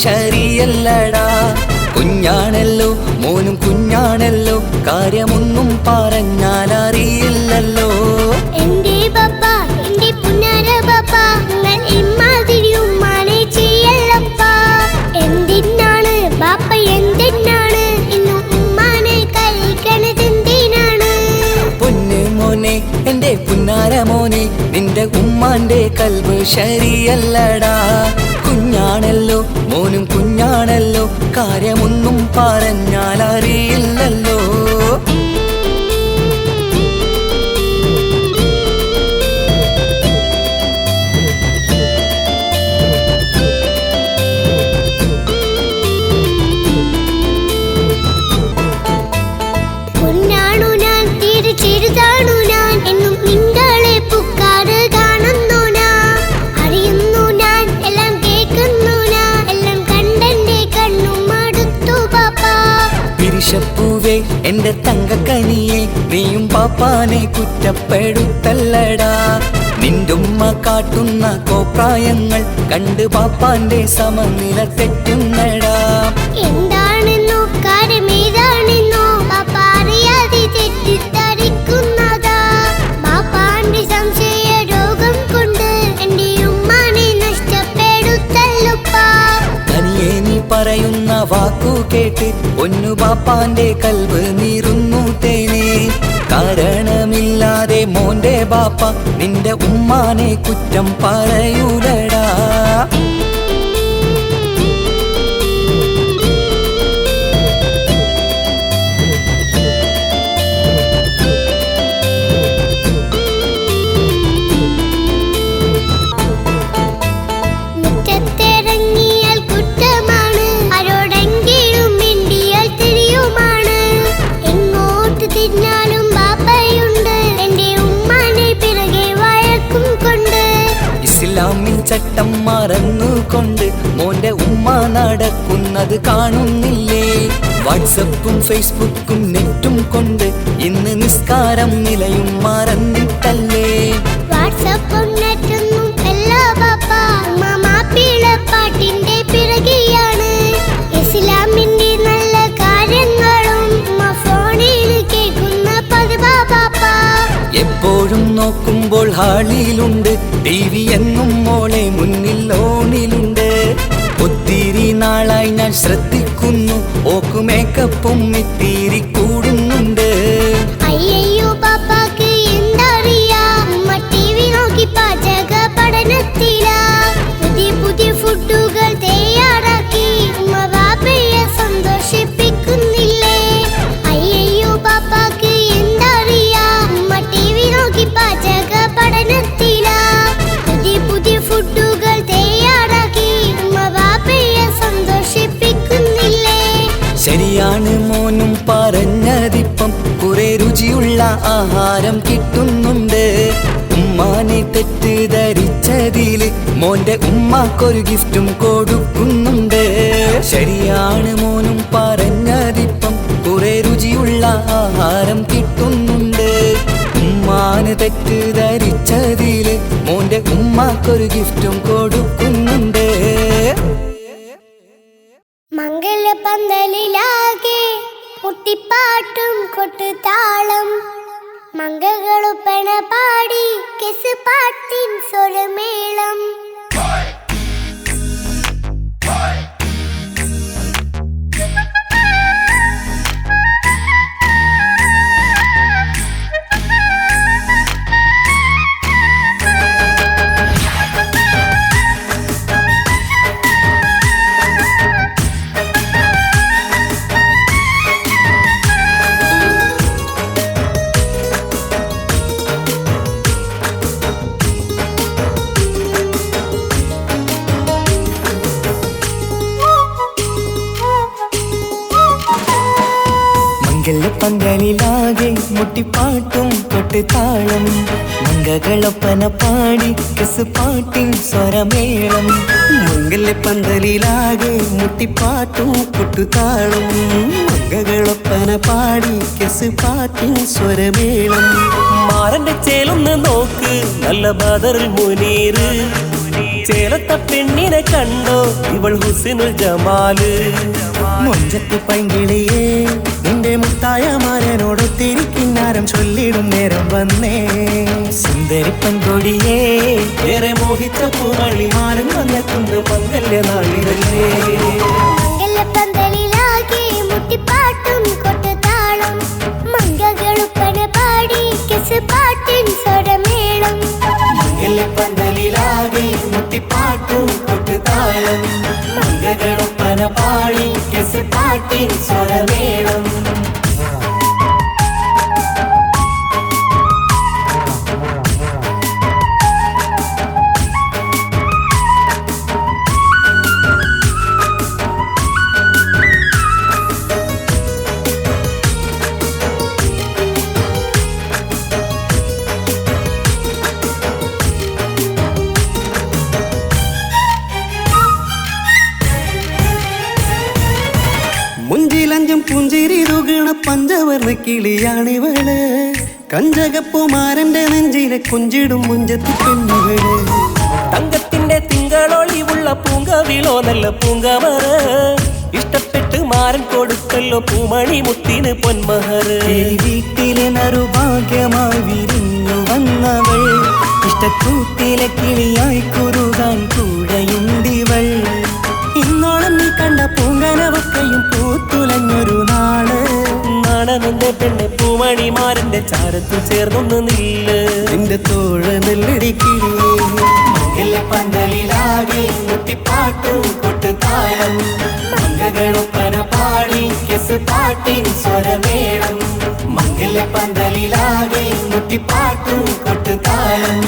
ശരിയല്ലടാ. കുഞ്ഞാണല്ലോ മോനും കുഞ്ഞാണല്ലോ, കാര്യമൊന്നും പറഞ്ഞാൽ അറിയില്ലല്ലോ. എന്റെ പപ്പ എന്റെ പുന്നാര പപ്പ, നിങ്ങൾ ഇമ്മാതിരി ഉമ്മാനെ ചെയ്യല്ലപ്പ. എന്തിനാണ് ബാപ്പ എന്തിനാണ് ഇന്നും ഉമ്മാനെ കളിക്കണതെന്തിനാണ്? പൊന്നു മോനെ എന്റെ പുന്നാര മോനെ, നിന്റെ ഉമ്മാന്റെ കൽബ് ശരിയല്ലടാ. കുഞ്ഞാണല്ലോ മോനും കുഞ്ഞാണല്ലോ, കാര്യമൊന്നും പറഞ്ഞാൽ അറിയില്ലല്ലോ. പൊന്നാണു ഞാൻ തീരെ ചെറുതാണു ഞാൻ, എന്നും നിങ്ങളെ പുക്കാറ് കാണുന്നു ഞാൻ. അറിയുന്നു ഞാൻ എല്ലാം കേൾക്കുന്നു ഞാൻ, എല്ലാം കണ്ടെന്റെ കണ്ണും മടുത്തു പാപ്പ. പിരിശപ്പൂവേ എന്റെ തങ്കക്കനിയെ, നീയും പാപ്പാനെ കുറ്റപ്പെടുത്തല്ലടാ. നിന്റുമ്മ കാട്ടുന്ന കോപ്രായങ്ങൾ കണ്ട് പാപ്പാന്റെ സമനില തെറ്റുന്നടാ. എന്താണെന്നോ കാര്യമേതാണെന്നോ പാപ്പ അറിയാതെ തെറ്റിദ്ധരിക്കുന്നതാ. പാപ്പാന്റെ സംശയ രോഗം കൊണ്ട് എന്റെ ഉമ്മാനെ നഷ്ടപ്പെടുത്തല്ലുപ്പാ. തനിയെ നീ പറയുന്ന വാക്കു കേട്ട് പൊന്നു പാപ്പാന്റെ കൽബ് നീറുന്നു തേനെ. കാരണമില്ലാതെ മോന്റെ ബാപ്പ നിന്റെ ഉമ്മാനെ കുറ്റം പറയൂലടാ. മുറ്റത്തിറങ്ങിയാൽ കുറ്റമാണ്, ആരോടെങ്കിലും മിണ്ടിയാൽ തിരിയുമാണ്. എങ്ങോട്ട് തിരിഞ്ഞാലും ബാപ്പയുണ്ട്, എന്റെ ഉമ്മാനെ പിറകെ വഴക്കും കൊണ്ട്. ഇസ്ലാമിൻ ചട്ടം മറന്നുകൊണ്ട് മോന്റെ ഉമ്മ നടക്കുന്നത് കാണുന്നില്ലേ? വാട്സപ്പും ഫേസ്ബുക്കും നെറ്റും കൊണ്ട് ഇന്ന് നിസ്കാരം നിലയും മറന്നിട്ടല്ലേ? വാട്സപ്പും നെറ്റൊന്നും അല്ല ബാപ്പ, മാപ്പിളപ്പാട്ടിന്റെ പിറകെയാണ്. ഇസ്ലാമിന്റെ നല്ല കാര്യങ്ങളും ഫോണിൽ കേൾക്കുന്ന പതിവാ ബാപ്പ. എപ്പോഴും നോക്കുമ്പോൾ ഹാളിലുണ്ട് TV എന്നും മോളെ മുന്നിൽ ഓണിലുണ്ട്. ഒത്തിരി നാളായി ഞാൻ ശ്രദ്ധിക്കുന്നു, ഓക്ക് മേക്കപ്പും ഇത്തിരി കൂടുന്നുണ്ട്. അയ്യോ പാപ്പാക്ക് എന്തറിയാ, ഉമ്മ TV നോക്കി പാചക പഠനത്തിലാ. പുതിയ പുതിയ ഫുഡുകൾ തയ്യാറാക്കി ഉമ്മ ബാപ്പയെ സന്തോഷിപ്പിക്കുന്നില്ലേ? അയ്യോ പാപ്പാക്ക് എന്തറിയാ, ഉമ്മ TV നോക്കി പാചക പഠനത്തിലാ. പുതിയ പുതിയ ഫുഡുകൾ തയ്യാറാക്കി ഉമ്മ ബാപ്പയെ സന്തോഷിപ്പിക്കുന്നില്ലേ? ശരിയാണ് മോനും പറഞ്ഞതിപ്പം, കുറെ രുചിയുള്ള ആഹാരം കിട്ടുന്നുണ്ട്. ഉമ്മാനെ തെറ്റിദ്ധരിച്ചതില് മോന്റെ ഉമ്മാക്കൊരു ഗിഫ്റ്റും കൊടുക്കുന്നുണ്ട്. ശരിയാണ് മോനും പറഞ്ഞതിപ്പം, കുറെ രുചിയുള്ള ആഹാരം കിട്ടുന്നുണ്ട്. ഉമ്മാനെ തെറ്റിദ്ധരിച്ചതില് മോന്റെ ഉമ്മാക്കൊരു ഗിഫ്റ്റും കൊടുക്കുന്നുണ്ട്. മംഗലപന്തലിലാകെ മുട്ടിപ്പാട്ടും കൊട്ടുതാളം, മംഗളൊപ്പന പാടി കെസ് പാട്ടിൻ സ്വരമേളം. പന്തലിലാകെ മുട്ടിപ്പാട്ടും കൊട്ടുതാളം, മംഗളൊപ്പന പാടി കെസ് പാട്ടിൻ സ്വരമേളം. മംഗലപ്പന്തലിലാകെ മുട്ടിപ്പാട്ടും കൊട്ടുതാളം, മംഗളൊപ്പന പാടി കെസ് പാട്ടിൻ സ്വരമേളം. മാറന്റെ ചേലൊന്ന് നോക്ക്, നല്ല ബദറുൽ മുനീർ ചേലത്തെ പെണ്ണിനെ കണ്ടോ ഇവൾ ഹുസ്നുൽ ജമാല് മൊഞ്ചത്തി പൈങ്കിളിയേ നിന്റെ മുത്തായ മാരനോടൊത്തിരി കിന്നാരം ചൊല്ലിടും നേരം വന്നേ സുന്ദരി പെൺകൊടിയേ ഏറെ മോഹിച്ച പൂമണിമാരൻ വന്നെത്തുന്ന മംഗല്യ നാളിതല്ലേ മംഗലപ്പന്തലിലാകെ മുട്ടിപ്പാട്ടും കൊട്ടുതാളം മംഗകളുപ്പന പാടി കെസ് പാട്ടിൻ സ്വരമേളം മംഗല്യപ്പന്തലിലാകെ മുട്ടിപ്പാട്ടും കൊട്ടുതാളം മംഗളൊപ്പന പാടി കെസ് പാട്ടിൻ സ്വരമേളം മുഞ്ചിലഞ്ചും പുഞ്ചിരി തുകണ പഞ്ചവർണ്ണ കിളിയാണിവള് കഞ്ചകപ്പുമാരന്റെ നെഞ്ചിലെ കുഞ്ചിടും മുഞ്ചത്തി പെണ്ണുകള് തങ്കത്തിന്റെ തിങ്കളൊളിവുള്ള പൂങ്കവിളോ നല്ല പൂങ്കമറ ഇഷ്ടപ്പെട്ട് മാരൻ കൊടുക്കല്ലോ പൂമണി മുത്തിന് പൊന്മഹർ വീട്ടിലെ നറുഭാഗ്യമായി വിരിഞ്ഞു വന്നവൾ ഇഷ്ടക്കൂട്ടിലെ കിളിയായി കുറുകാൻ കൂടെയുണ്ടിവൾ ഇന്നോളം നീ കണ്ട പൂങ്കനവക്കയും പൂത്തുലഞ്ഞൊരു നാള് നാണനന്റെ പെണ്ണെ പൂമണിമാരന്റെ ചാരത്തു ചേർന്നൊന്ന് നില്ല് നിന്റെ തോഴ നെല്ലടിക്കിളിയേ പന്തലിലാകെ മുട്ടിപ്പാട്ടും കൊട്ടുതാളം മംഗളൊപ്പന പാടി കെസ് പാട്ടിൻ സ്വരമേളം മംഗല്യപ്പന്തലിലാകെ മുട്ടിപ്പാട്ടും കൊട്ടുതാളം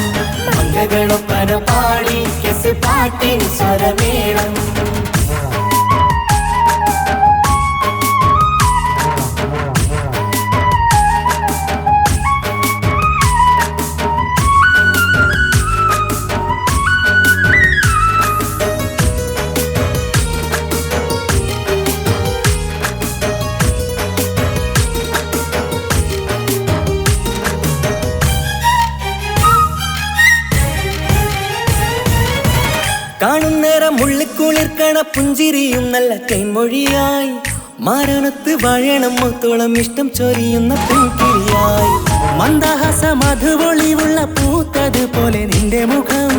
മംഗളൊപ്പന പാടി കെസ് പാട്ടിൻ സ്വരമേളം കാണുന്നേരം മുള്ളിക്കുളിർക്കണ പുഞ്ചിരിയും നല്ല കൈമൊഴിയായി മാരണത്ത് വഴണം മുത്തോളം ഇഷ്ടം ചൊരിയുന്ന പൂക്കിളിയായി മന്ദഹാസ മധുപൊളിവുള്ള പൂത്തത് പോലെ നിന്റെ മുഖം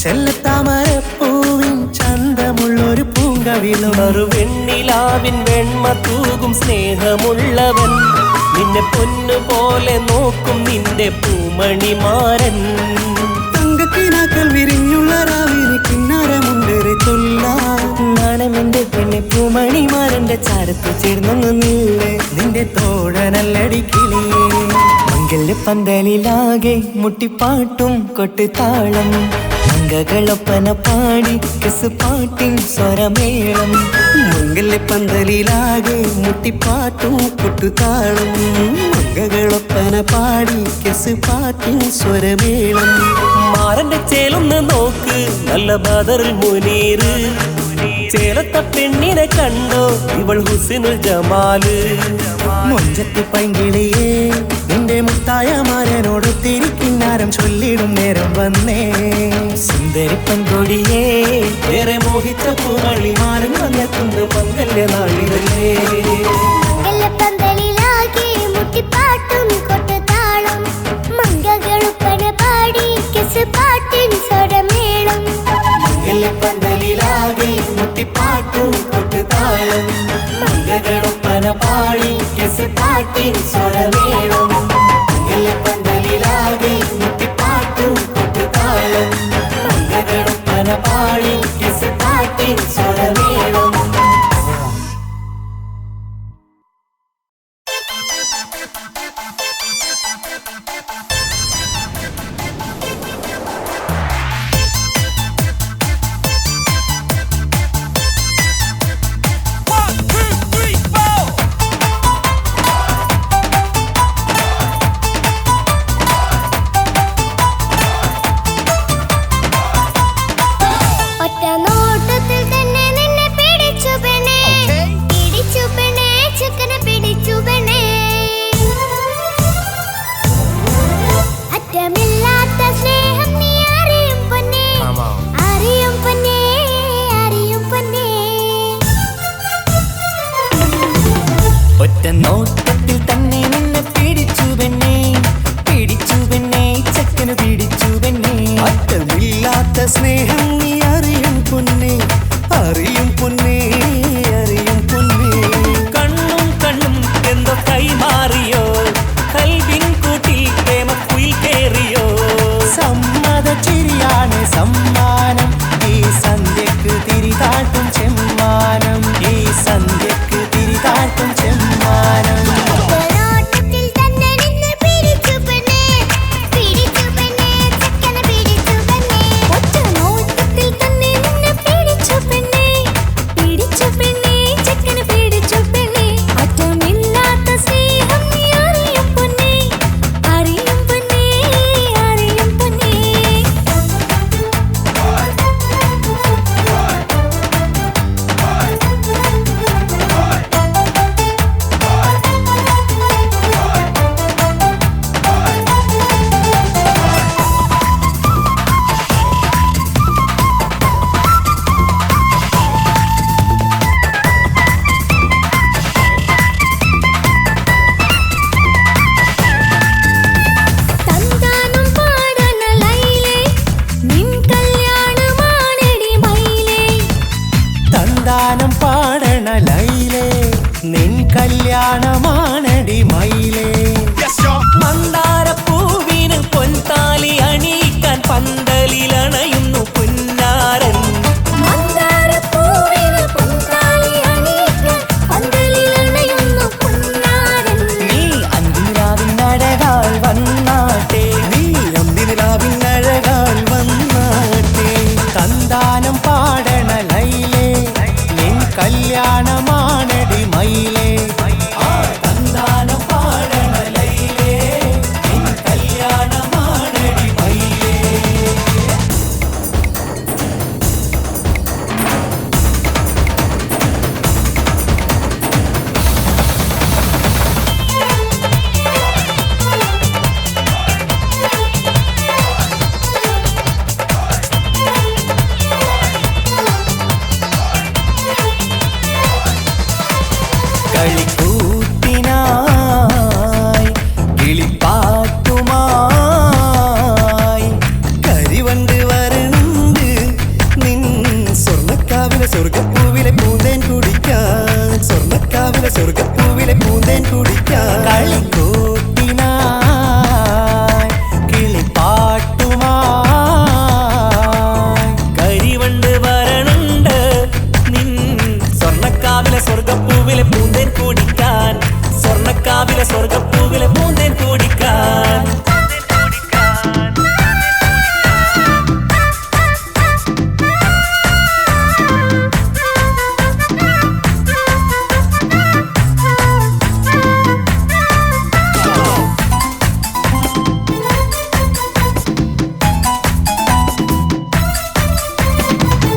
ചെല്ലത്താമരപ്പൂവിൻ ചന്തമുള്ളൊരു പൂങ്കവിളും വെണ്ണിലാവിൻ വെണ്മ തൂകും സ്നേഹമുള്ളവൻ നിന്നെ പൊന്നുപോലെ നോക്കും നിന്റെ പൂമണിമാരൻ തങ്കക്കിനാക്കൾ വിരിഞ്ഞുള്ള രാവിലെ കിന്നാരമുണ്ടേറെ നാണമെന്റെ പെണ്ണെ പൂമണിമാരന്റെ ചാരത്ത് ചേർന്നൊന്നു നില്ലേ നിന്റെ തോഴനല്ലടിക്കിളിയേ മംഗല്യ പന്തലിലാകെ മുട്ടിപ്പാട്ടും കൊട്ടുതാളം മംഗകളൊപ്പന പാടി കെസ് പാട്ടിൻ സ്വരമേളം മംഗല്യ പന്തലിലാകെ മുട്ടിപ്പാട്ടും കൊട്ടുതാളം മംഗകളൊപ്പന പാടി കെസ് പാട്ടിൻ സ്വരമേളം മാരന്റെ ചേലൊന്ന് നോക്ക് നല്ല ബദറിൽ മുനീറ് ചേലത്തെ പെണ്ണിനെ കണ്ടോ ഇവൾ ഹുസ്നുൽ ജമാല് മൊഞ്ചത്തി പൈങ്കിളിയേ നിന്റെ മുത്തായ മാരനോടൊത്തിരി കിന്നാരം ചൊല്ലിടും നേരം വന്നേ സുന്ദരി പെൺകൊടിയേ ഏറെ മോഹിച്ച പൂമണിമാരൻ വന്നെത്തുന്ന മംഗല്യ നാളിതല്ലേ മംഗലപ്പന്തലിലാകെ മുട്ടിപ്പാട്ടും കൊട്ടുതാളം മംഗകളുപ്പന പാടി കെസ് പാട്ടിൻ സ്വരമേളം മംഗല്യപ്പന്തലിലാകെ മുട്ടിപ്പാട്ടും കൊട്ടുതാളം മംഗളൊപ്പന പാടി കെസ് പാട്ടിൻ സ്വരമേളം മംഗല്യപ്പന്തലിലാകെ മുട്ടിപ്പാട്ടും കൊട്ടുതാളം മംഗളൊപ്പന പാടി കെസ് പാട്ടിൻ സ്വരമേളം ഇല്ലാത്ത സ്നേഹം നീ അറിയും പൊന്നേ, അറിയും പൊന്നേ, അറിയും പൊന്നേ. കണ്ണും കണ്ണും എന്തോ കൈമാറിയോ, കൽവിൻ കൂട്ടിൽ പ്രേമക്കുയിൽ കേറിയോ. സമ്മത ചിരിയാണ് സമ്മാനം, ഈ സന്ധ്യക്ക് തിരിതാട്ടും ചെമ്മാനം, ഈ സന്ധ്യക്ക് തിരിതാട്ടും ചെമ്മാനം. ഒരോട്ടത്തിൽ തന്നെ നിന്നെ പിടിച്ചു പെണ്ണേ, പിടിച്ചു പെണ്ണേ, ചെക്കനെ പിടിച്ചു പെണ്ണേ. ഒറ്റ നോട്ടത്തിൽ തന്നെ നിന്നെ പിടിച്ചു പെണ്ണേ, പിടിച്ചു പെണ്ണേ, ചെക്കനെ പിടിച്ചു പെണ്ണേ. അറ്റമില്ലാത്ത സ്നേഹം നീ അറിയും പൊന്നേ, അറിയും പൊന്നേ, അറിയും പൊന്നേ. തന്താനം പാടണ ലൈലേ, നിൻ കല്യാണമാണെടി മൈലേ. തന്താനം പാടണ ലൈലേ, നിൻ കല്യാണമാണടി മയിലേ. മന്ദാരപ്പൂവിന് പൊൻതാലി അണിയിക്കാൻ പന്തലിലണയുന്നു പുന്നാരൻ. മന്ദാരപ്പൂവിന് പൊൻതാലി അണിയിക്കാൻ പന്തലിലണയുന്നു പുന്നാരൻ. നീ അന്തിരാവിനഴകാൽ വന്നാട്ടെ, നീ അന്തിനിലാവിനഴകാൽ വന്നാട്ടെ. തന്താനം പാടണ ലൈലേ, നിൻ കല്യാണമാണടി മയിലേ. ആ തന്താനം പാടണ ലൈലേ, നിൻ കല്യാണമാണടി മയിലേ. കളിക്കൂത്തിനായി കിളിപ്പാട്ടുമായി കരിവണ്ട് വരണ്ട് നിൻ സ്വർണ്ണക്കാവിലെ സ്വർഗപ്പൂവിലെ പൂന്തേൻ കുടിക്കാൻ, സ്വർണ്ണക്കാവിലെ സ്വർഗപ്പൂവിലെ പൂന്തേൻ കുടിക്കാൻ. കളിക്കൂത്തിനായി കിളിപ്പാട്ടുമായി കരിവണ്ട് വരണുണ്ട് നിൻ സ്വർണ്ണക്കാവിലെ സ്വർഗപ്പൂവിലെ പൂന്തേൻ കുടിക്കാൻ, സ്വർണ്ണക്കാവിലെ സ്വർഗപ്പൂവിലെ പൂന്തേൻ കുടിക്കാൻ.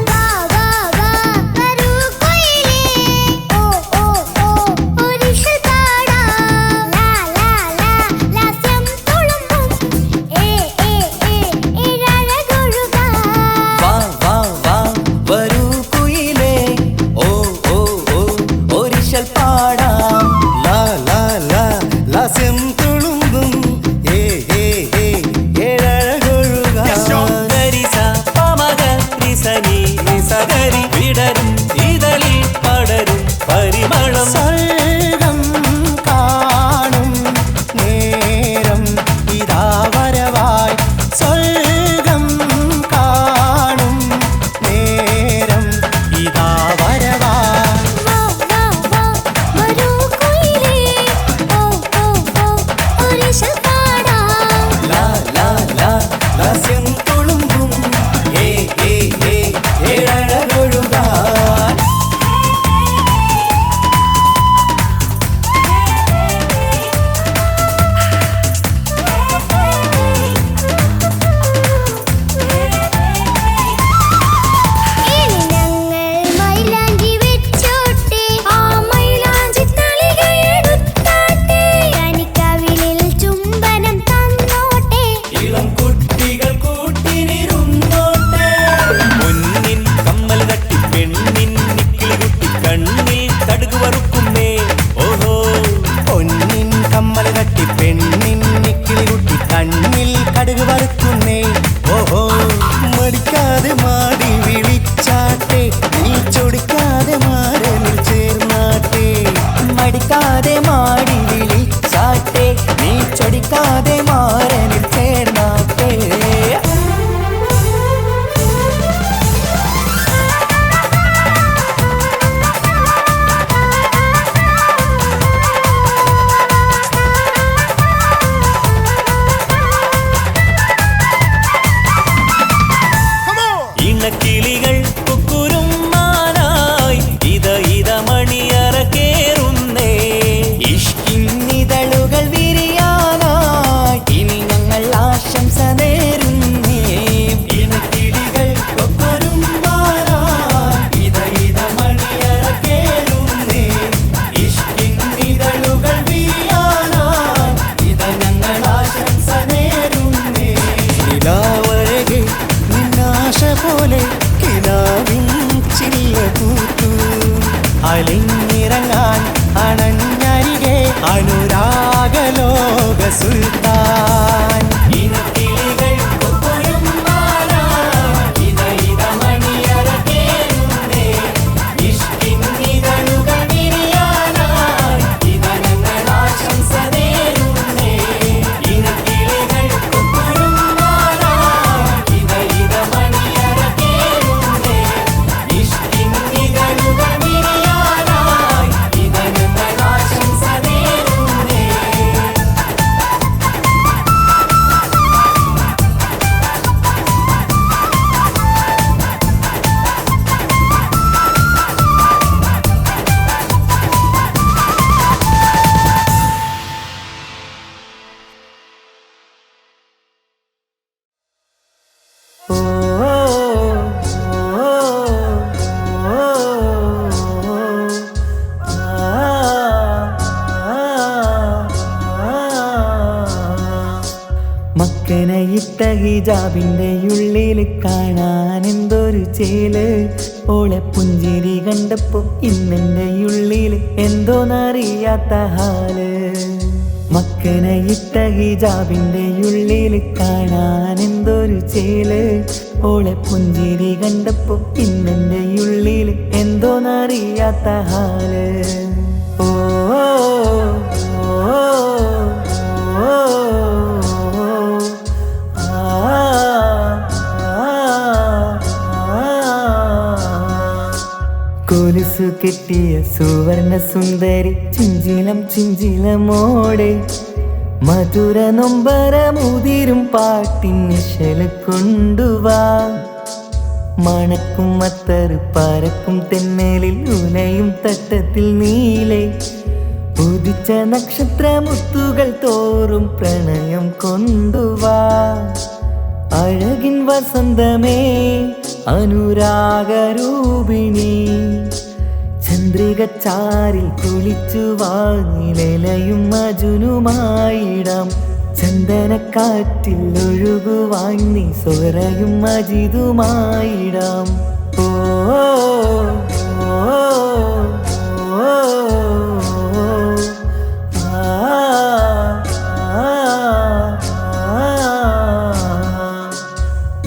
വാ വാ വാ വരൂ കുയിലേ, ഓ ഓ ഓ ഒരിഷൽ പാടാം. ലാ ലാ ലാ ലാസ്യം തുളുമ്പും, ഏ ഏ ഏ ഏഴഴകൊഴുകാം. വാ വാ വാ വരൂ കുയിലേ, ഓ ഓ ഓ ഒരിശൽ പാടാം. ലാ ലാ ലാ ലാസ്യം തുളുമ്പും, ഏ ഏ ഏ ഏഴഴകൊഴുകാൻ. ഗരിസ പമഗ റിസനി നിസഗരി വിടരും ഇതളിൽ പടരും പരിമളം. സ്വർഗം കാണും നേരം ഇതാ വരവായി, സ്വർഗം കാണും നേരം ഇതാ വരവായി. വാ വാ വാ വരൂ കുയിലേ, ഓ ഓ ഓ ഒരിഷൽ പാടാം. ലാ ലാ ലാ ലാസ്യം തുളുമ്പും, ഏ ഏ ഏ ഏഴഴകൊഴുകാൻ. പോലെ കിനാവിൻ ചില്ല പൂത്തു അലിഞ്ഞിറങ്ങാൻ അണഞ്ഞരികെ അനുരാഗലോക സുൽത്താൻ മക്കനയിട്ട ഹിജാബിന്റെ ഉള്ളിൽ കാണാൻ എന്തൊരു ചേല് ഓളെ പുഞ്ചിരി കണ്ടപ്പോ ഇന്നെന്റെ ഉള്ളിൽ എന്തോന്നറിയാത്ത ഹാല് മക്കനയിട്ട ഹിജാബിന്റെ ഉള്ളിൽ കാണാൻ എന്തൊരു ചേല് ഓളെ പുഞ്ചിരി കണ്ടപ്പോ ഇന്നെന്റെ ഉള്ളിൽ എന്തോന്നറിയാത്ത ഹാല് ഓ കൊലുസു കെട്ടിയ സുവർണ സുന്ദരി ചിഞ്ചിലം ചിഞ്ചിലമോടെ മധുര നൊമ്പരമുതിരും പാട്ടിൻ നിശല് കൊണ്ടുവാ മണക്കും അത്തറ് പരക്കും തെന്നലിൽ ഉലയും തട്ടത്തിൽ നീലെ ഉദിച്ച നക്ഷത്രമുത്തുകൾ തോറും പ്രണയം കൊണ്ടുവാ അഴകിൻ വസന്തമേ അനുരാഗരൂപിണി ചന്ദ്രിക ചാരിൽ കുളിച്ചു വാങ്ങിലയും മജുനുമായിടാം ചന്ദനക്കാറ്റിൽ ഒഴുകുവാൻ നീ സ്വരയും മജിതുമായിടാം ഓ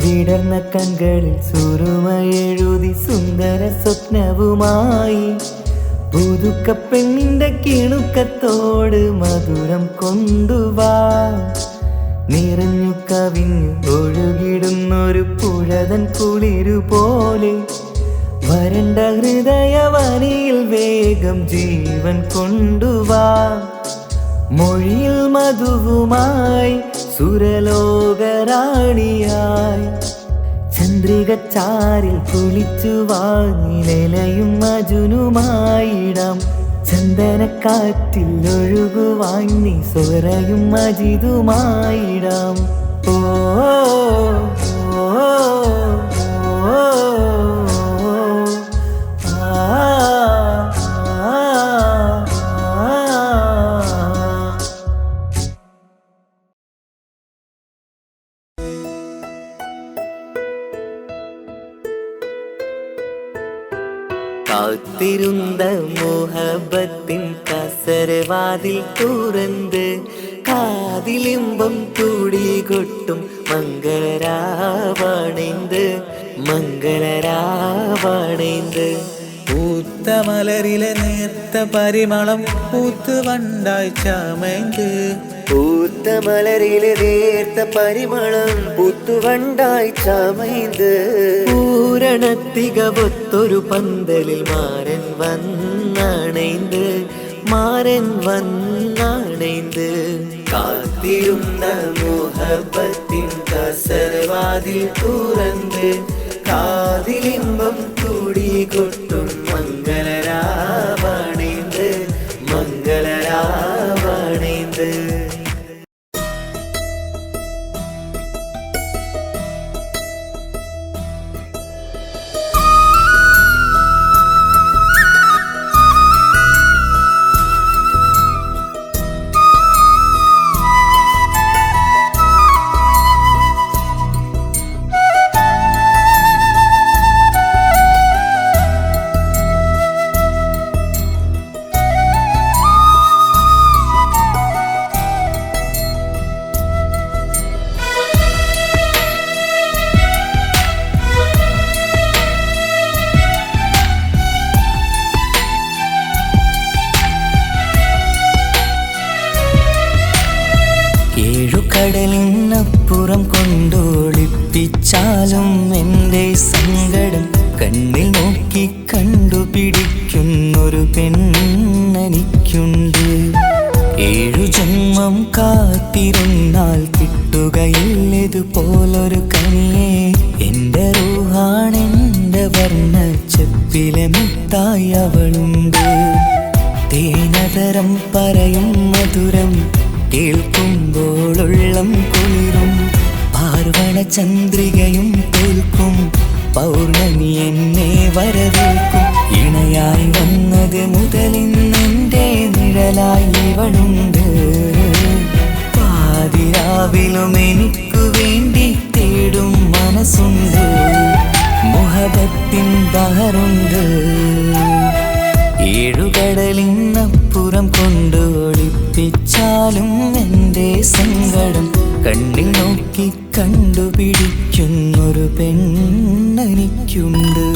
വിടർന്ന കൺകളിൽ സുറുമയെഴുതി സുന്ദര സ്വപ്നവുമായി പുതുക്ക പെണ്ണിന്റെ കിണുക്കത്തോട് മധുരം കൊണ്ടുവാ നിറഞ്ഞു കവിഞ്ഞു ഒഴുകിടുന്നൊരു പുഴതൻ കുളിരുപോലെ വരണ്ട ഹൃദയവനിയിൽ വേഗം ജീവൻ കൊണ്ടുവാ മൊഴിയിൽ മധുവുമായി സുരലോകറാണിയായി ചന്ദ്രിക ചാരിൽ കുളിച്ചു വാങ്ങിലയും മജുനുമായിടാം ചന്ദനക്കാറ്റിൽ ഒഴുകുവാൻ നീ സ്വരയും മജിതുമായിടാം ഓ കാത്തിരുந்த മോഹബത്തിൻ കസരവാതിൽ തുറന്ന് കാതിലിമ്പം കൂടി കൊട്ടും മംഗളരാവണൈந்து പൂത്ത മലരിലെ നേർത്ത പരിമളം പൂത്ത് വണ്ടായി ചമൈந்து പൂത്ത മലരിലെ നേർത്ത പരിമളം പൂത്തുവണ്ടായി ചമൈந்து പൂരണത്തികവൊത്തൊരു പന്തലിൽ മാരൻ വന്നണൈந்து കാത്തിരുന്ന മോഹബത്തിൻ കസരവാതിൽ തുറന്ന് കാതിലിമ്പം കൂടി കൊട്ടും മംഗളരാവണൈந்து ഏഴുകടലിനപ്പുറം കൊണ്ടോളിപ്പിച്ചാലും എൻ്റെ സങ്കടം കണ്ണിൽ നോക്കി കണ്ടുപിടിക്കുന്നൊരു പെണ്ണെനിക്കുണ്ട്. 7 ജന്മം കാത്തിരുന്നാൽ കിട്ടുകയില്ലതുപോലൊരു കനിയെ. എൻ്റെ റൂഹാണെൻ്റെ വർണ്ണച്ചെപ്പിലെ മുത്തായി അവളുണ്ട്. തേനതരം പറയും മധുരം കേൾക്കുമ്പോളുള്ളം കുളിരും. പാർവണ ചന്ദ്രികയും തോൽക്കും പൗർണമി എന്നെ വരവേൽക്കും. ഇണയായി വന്നത് മുതലിന്നെൻ്റെ നിഴലായി ഇവളുണ്ട്. പാതിരാവിലും എനിക്കു വേണ്ടി തേടും മനസ്സുണ്ട്. മുഹബത്തിൻ ബഹറുണ്ട്. 7 കടലിനപ്പുറം കൊണ്ട് ഒളിപ്പിച്ചാലും എൻ്റെ സങ്കടം കണ്ണിൽ നോക്കി കണ്ടുപിടിക്കുന്നൊരു പെണ്ണെനിക്കുണ്ട്.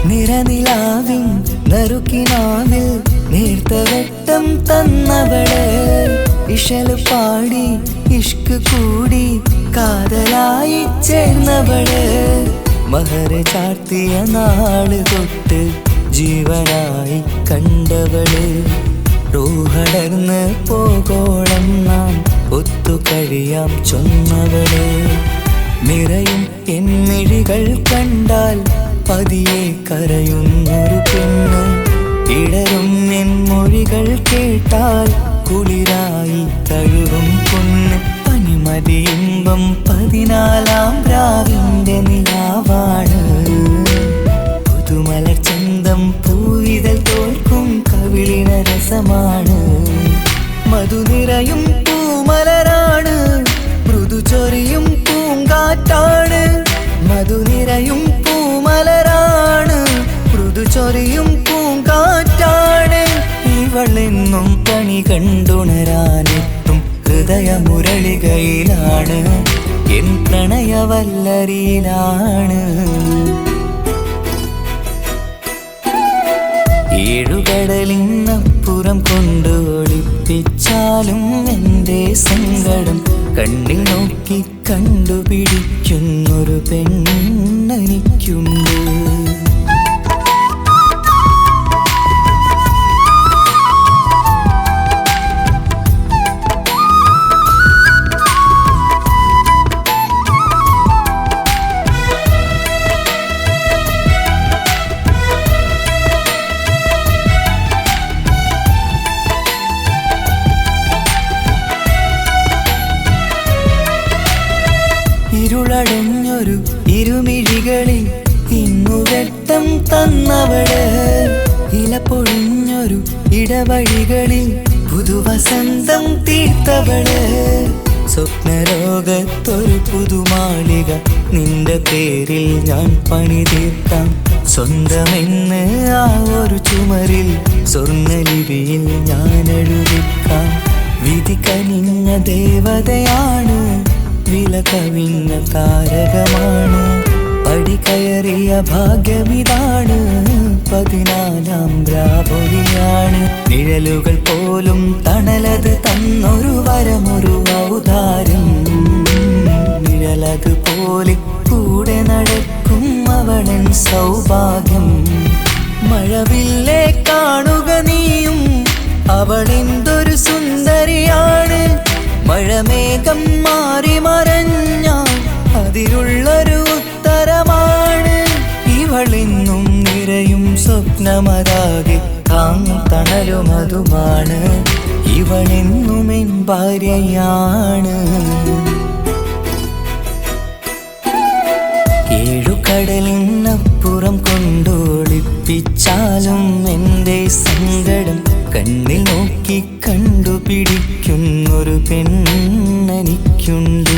നിറനിലാവിൻ നറുക്കിനാവിൽ നേർത്ത വെട്ടം തന്നവള്. ഇശല് പാടി ഇഷ്ക് കൂടി കാതലായി ചേർന്നവള്. മഹർ ചാർത്തിയ നാള് തൊട്ട് ജീവനായി കണ്ടവള്. റൂഹടർന്ന് പോകോളം നാം ഒത്തു കഴിയാം ചൊന്നവള്. നിറയും എന്നിഴികൾ കണ്ടാൽ പതിയെ കരയുന്നൊരു പെണ്ണ്. ഇടരും എൻ മൊഴികൾ കേട്ടാൽ കുളിരായി തഴുകും പൊന്ന്. പനിമതിയിമ്പം 14-ാം രാവിൻ്റെ നിലാവാണ്. പുതുമലർ ചന്തം പൂവിതൽ തോൽക്കും കവിളിന രസമാണ്. മധുനിറയും പൂമലരാണ്. മൃദു ചൊരിയും പൂങ്കാറ്റാണ്. മധുനിറയും പൂമലരാണ്. മൃദു ചൊരിയും പൂങ്കാറ്റാണ്. ഇവളെന്നും കണി കണ്ടുണരാനെത്തും ഹൃദയമുരളികയിലാണ്. എൻ പ്രണയവല്ലരിയിലാണ്. 7 കടലിനപ്പുറം കൊണ്ട് ഒളിപ്പിച്ചാലും എൻ്റെ സങ്കടം കണ്ണിൽ നോക്കി കണ്ടുപിടിക്കുന്നൊരു പെണ്ണെനിക്കുണ്ട്. ഇരുളടഞ്ഞൊരു ഇരുമിഴികളിൽ ഇന്നു വെട്ടം തന്നവള്. ഇല പൊഴിഞ്ഞൊരു ഇടവഴികളിൽ പുതുവസന്തം തീർത്തവള്. സ്വപ്നലോകത്തൊരു പുതുമാളിക നിന്റെ പേരിൽ ഞാൻ പണി തീർക്കാം. സ്വന്തമെന്ന് ആ ഒരു ചുമരിൽ സ്വർണ്ണലിപിയിൽ ഞാൻ എഴുതിക്കാം. വിധി കനിഞ്ഞ ദേവതയാണ്. വില കവിഞ്ഞ താരകമാണ്. പടി കയറിയ ഭാഗ്യമിതാണ്. 14-ാം രാപൊലിയാണ്. നിഴലുകൾ പോലും തണലത് തന്നൊരു വരമൊരു ഔദാര്യം. നിഴലത് പോലെ കൂടെ നടക്കും അവളൻ സൗഭാഗ്യം. മഴവില്ലേ കാണുക നീയും അവളെന്തൊരു സുന്ദരിയാണ്. മഴമേഘം മാറി മറഞ്ഞാൽ അതിലുള്ളൊരു ഉത്തരമാണ്. ഇവളെന്നും നിറയും സ്വപ്നമതാകെ താങ്ങും തണലുമതുമാണ്. ഇവളെന്നും എൻ ഭാര്യയാണ്. 7 കടലിനപ്പുറം കൊണ്ടോളിപ്പിച്ചാലും എൻ്റെ സങ്കടം കണ്ണിൽ നോക്കി കണ്ടുപിടിക്കുന്നൊരു പെണ്ണെനിക്കുണ്ട്.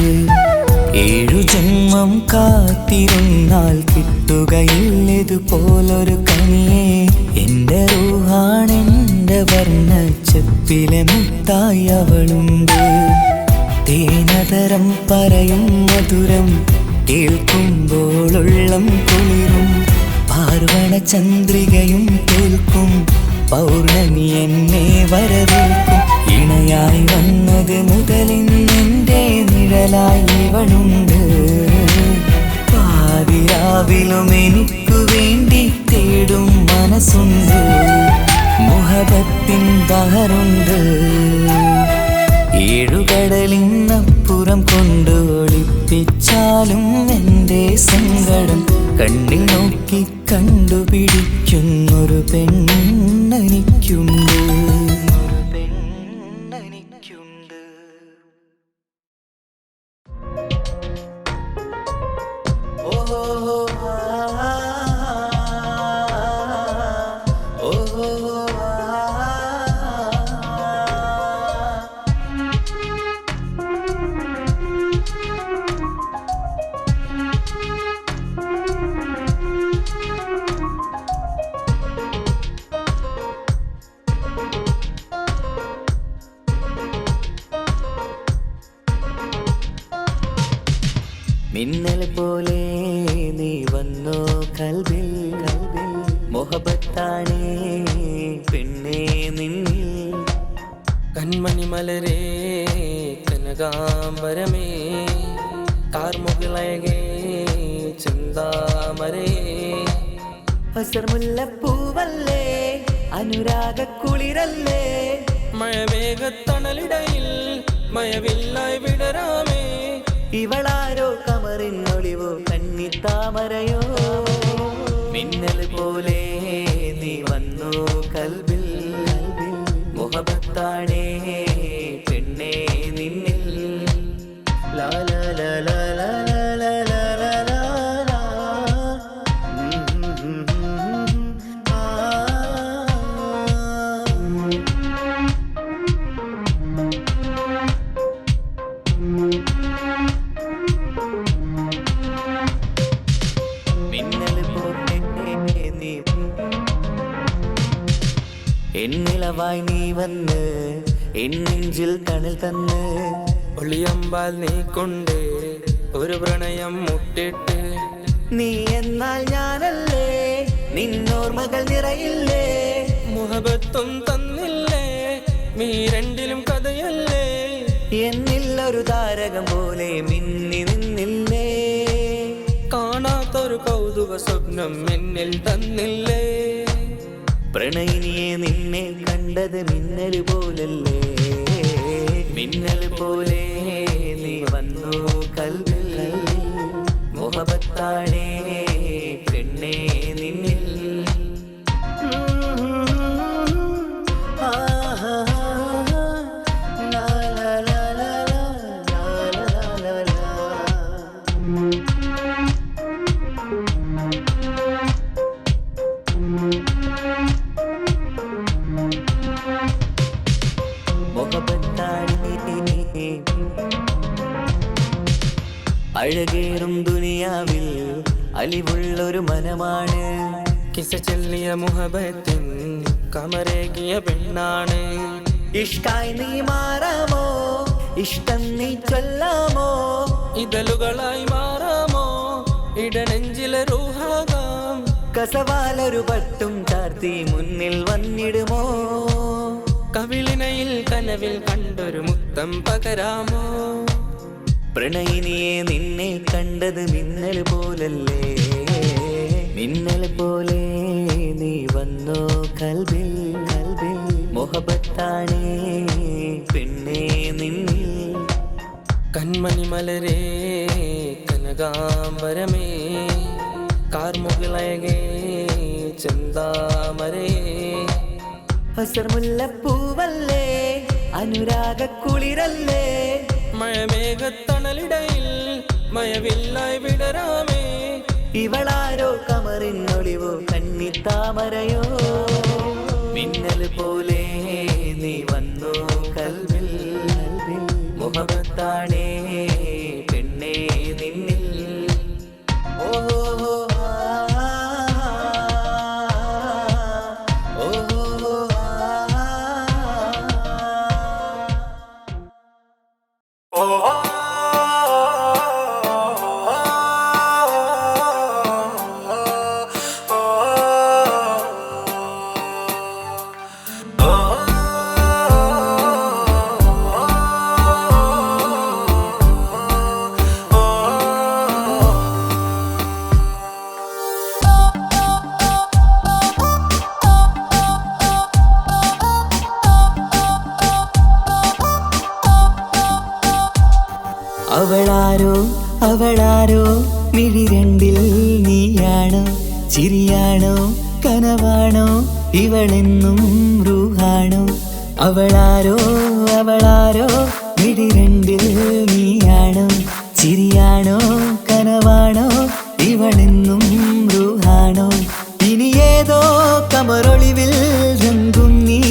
7 ജന്മം കാത്ത് കാത്തിരുന്നാൽ കിട്ടുകയില്ലതുപോലൊരു കനിയെ. എന്റെ റൂഹാണെന്റെ വർണ്ണച്ചെപ്പിലെ മുത്തായി അവളുണ്ട്. തേനതരം പറയും മധുരം കേൾക്കുമ്പോളുള്ളം കുളിരും. പാർവണ ചന്ദ്രികയും കേൾക്കും പൗർണമി എന്നെ വരവേൽക്കും. ഇണയായി വന്നത് മുതലിന്നെന്റെ നിഴലായി ഇവളുണ്ട്. പാതിരാവിലും എനിക്കു വേണ്ടി തേടും മനസ്സുണ്ട്. മുഹബത്തിൻ ബഹറുണ്ട്. ഏഴുകടലിനപ്പുറം കൊണ്ട് ഒളിപ്പിച്ചാലും എൻ്റെ സങ്കടം കണ്ണിൽ നോക്കി കണ്ടുപിടിക്കുന്നൊരു പെണ്ണെനിക്കുണ്ട്. മിന്നൽ പോലെ നീ വന്നോ കൽബിൽ കൽബിൽ. മുഹബത്താണേ പെണ്ണേ നിന്നിൽ. കൺമണി മലരേ കനകാംബരമേ കാർമുകിളയകേ ചിന്താമരേ. അസർമുല്ലപ്പൂവല്ലേ അനുരാഗക്കുളിരല്ലേ. മഴവേഗത്തണലിടയിൽ മയവില്ലായി വിടരാമേ. ഇവളാരോ കമറിനൊളിവോ കന്നിത്താമരയോ. മിന്നൽ പോലെ നീ വന്നു കൽബിൽ കൽബിൽ. മുഹബത്താണേ പെണ്ണേ നിന്നിൽ. ലാ ലാ ലാ ലാ ലാ ലാ ലാ ലാ ലാ ലാ. എന്നിലവായി നീ വന്ന് എന്നെഞ്ചിൽ തണൽ തന്ന്. ഒളിയമ്പാൽ നീ കൊണ്ട് ഒരു പ്രണയം മുട്ടിട്ട്. നീ എന്നാൽ ഞാനല്ലേ നിന്നോർമകൾ നിറയില്ലേ. മുഹബത്തും തന്നില്ലേ നീ രണ്ടിലും കഥയല്ലേ. എന്നില്ലൊരു താരകം പോലെ മിന്നി നിന്നില്ലേ. കാണാത്തൊരു കൗതുക സ്വപ്നം എന്നിൽ തന്നില്ലേ. പ്രണയിനിയെ നിന്നെ കണ്ടത് മിന്നൽ പോലല്ലേ. മിന്നൽ പോലെ നീ വന്നു കൽബിൽ. മുഹബത്താണേ പെണ്ണേ നിന്നിൽ. അഴകേറും ദുനിയാവിൽ അലിവുള്ളൊരു മനമാണ്. കിസ ചൊല്ലിയ മുഹബത്തിൻ കമരേകിയ പെണ്ണാണ്. ഇഷ്ടായി നീ മാറാമോ ഇഷ്ടം നീ ചൊല്ലാമോ. ഇതളുകളായി മാറാമോ ഇടനെഞ്ചിലെ റൂഹാകാം. കസവാലൊരു പട്ടും ചാർത്തി മുന്നിൽ വന്നിടുമോ. കവിളിനയിൽ കനവിൽ കണ്ടൊരു മുത്തം പകരാമോ. പ്രണയിനിയെ നിന്നെ കണ്ടത് മിന്നൽ പോലല്ലേ. മിന്നൽ പോലെ നീ വന്നോ കൽബിൽ കൽബിൽ. മുഹബത്താണേ പെണ്ണേ നിന്നിൽ. കൺമണി മലരേ കനകാംബരമേ കാർമുകിളയകേ ചിന്താമരേ. അസർമുല്ലപ്പൂവല്ലേ അനുരാഗക്കുളിരല്ലേ. മഴമേഘത്തണലിടയിൽ മയവില്ലായി വിടരാമേ. ഇവളാരോ കമറിനൊളിവോ കന്നിത്താമരയോ. മിന്നൽ പോലെ നീ വന്നു കൽബിൽ കൽബിൽ. മുഹബത്താണേ പെണ്ണേ നിന്നിൽ. ഓ അവളാരോ അവളാരോ മിഴി രണ്ടിൽ നീയാണോ ചിരിയാണോ കനവാണോ ഇവളെന്നും റൂഹാണോ അവളാരോ അവളാരോ മിഴി രണ്ടിൽ നീയാണോ ചിരിയാണോ കനവാണോ ഇവളെന്നും റൂഹാണോ ഇനി ഏതോ കമറൊളിവിൽ രംഗും നീ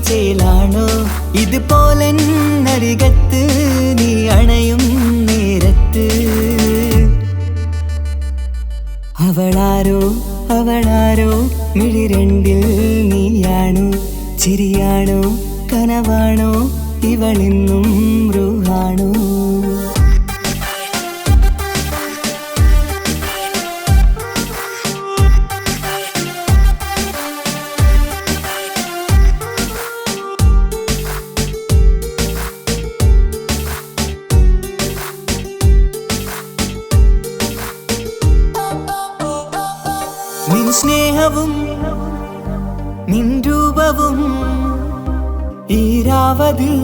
ചേലാണോ ഇതുപോലെ നരികത്ത് നീ അണയും നേരത്ത് അവളാരോ അവളാരോ മിഴി രണ്ടിൽ നീയാണോ ചിരിയാണോ കനവാണോ ഇവളെന്നും റൂഹാണോ നിൻ സ്നേഹവും നിൻ രൂപവും ഈരാവതിൽ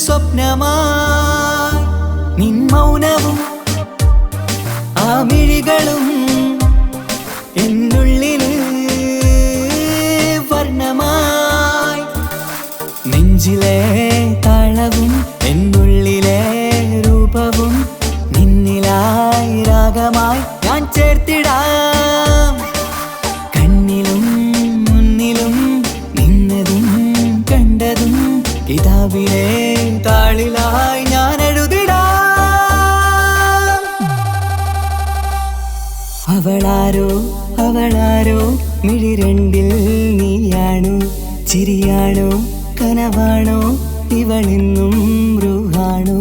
സ്വപ്നമായി നിൻ മൗനവും ആ മിഴികളും എന്നുള്ളില് വർണ്ണമായി നെഞ്ചിലെ താളവും എന്നുള്ളിലെ രൂപവും നിന്നിലായി രാഗമായി ഞാൻ ചേർത്തിടാം കണ്ണിലും മുന്നിലും നിന്നതും കണ്ടതും കിതാബിലെ താളിലായി ഞാൻ എഴുതിടാം അവളാരോ അവളാരോ മിഴി രണ്ടിൽ നീയാണോ ചിരിയാണോ കനവാണോ ഇവളെന്നും റൂഹാണോ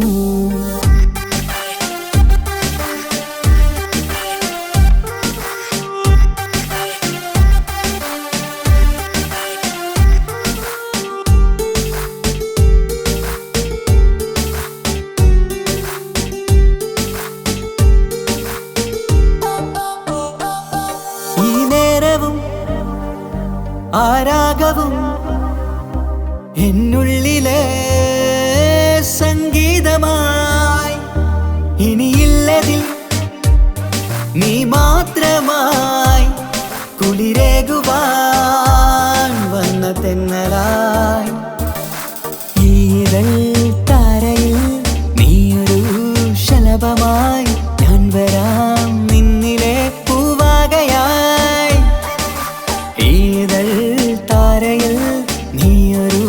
ആരാഗവും എന്നുള്ളിലെ സംഗീതമായി ഇനിയില്ലതിൽ നീ മാത്രമായി കുളിരേകുവാൻ വന്ന തെന്നലായി ഈതൾ താരയിൽ നീയൊരു ശലഭമായി ഞാൻ വരാം നിന്നിലെ പൂവാകയായി ഈതൾ താരയിൽ നീയൊരു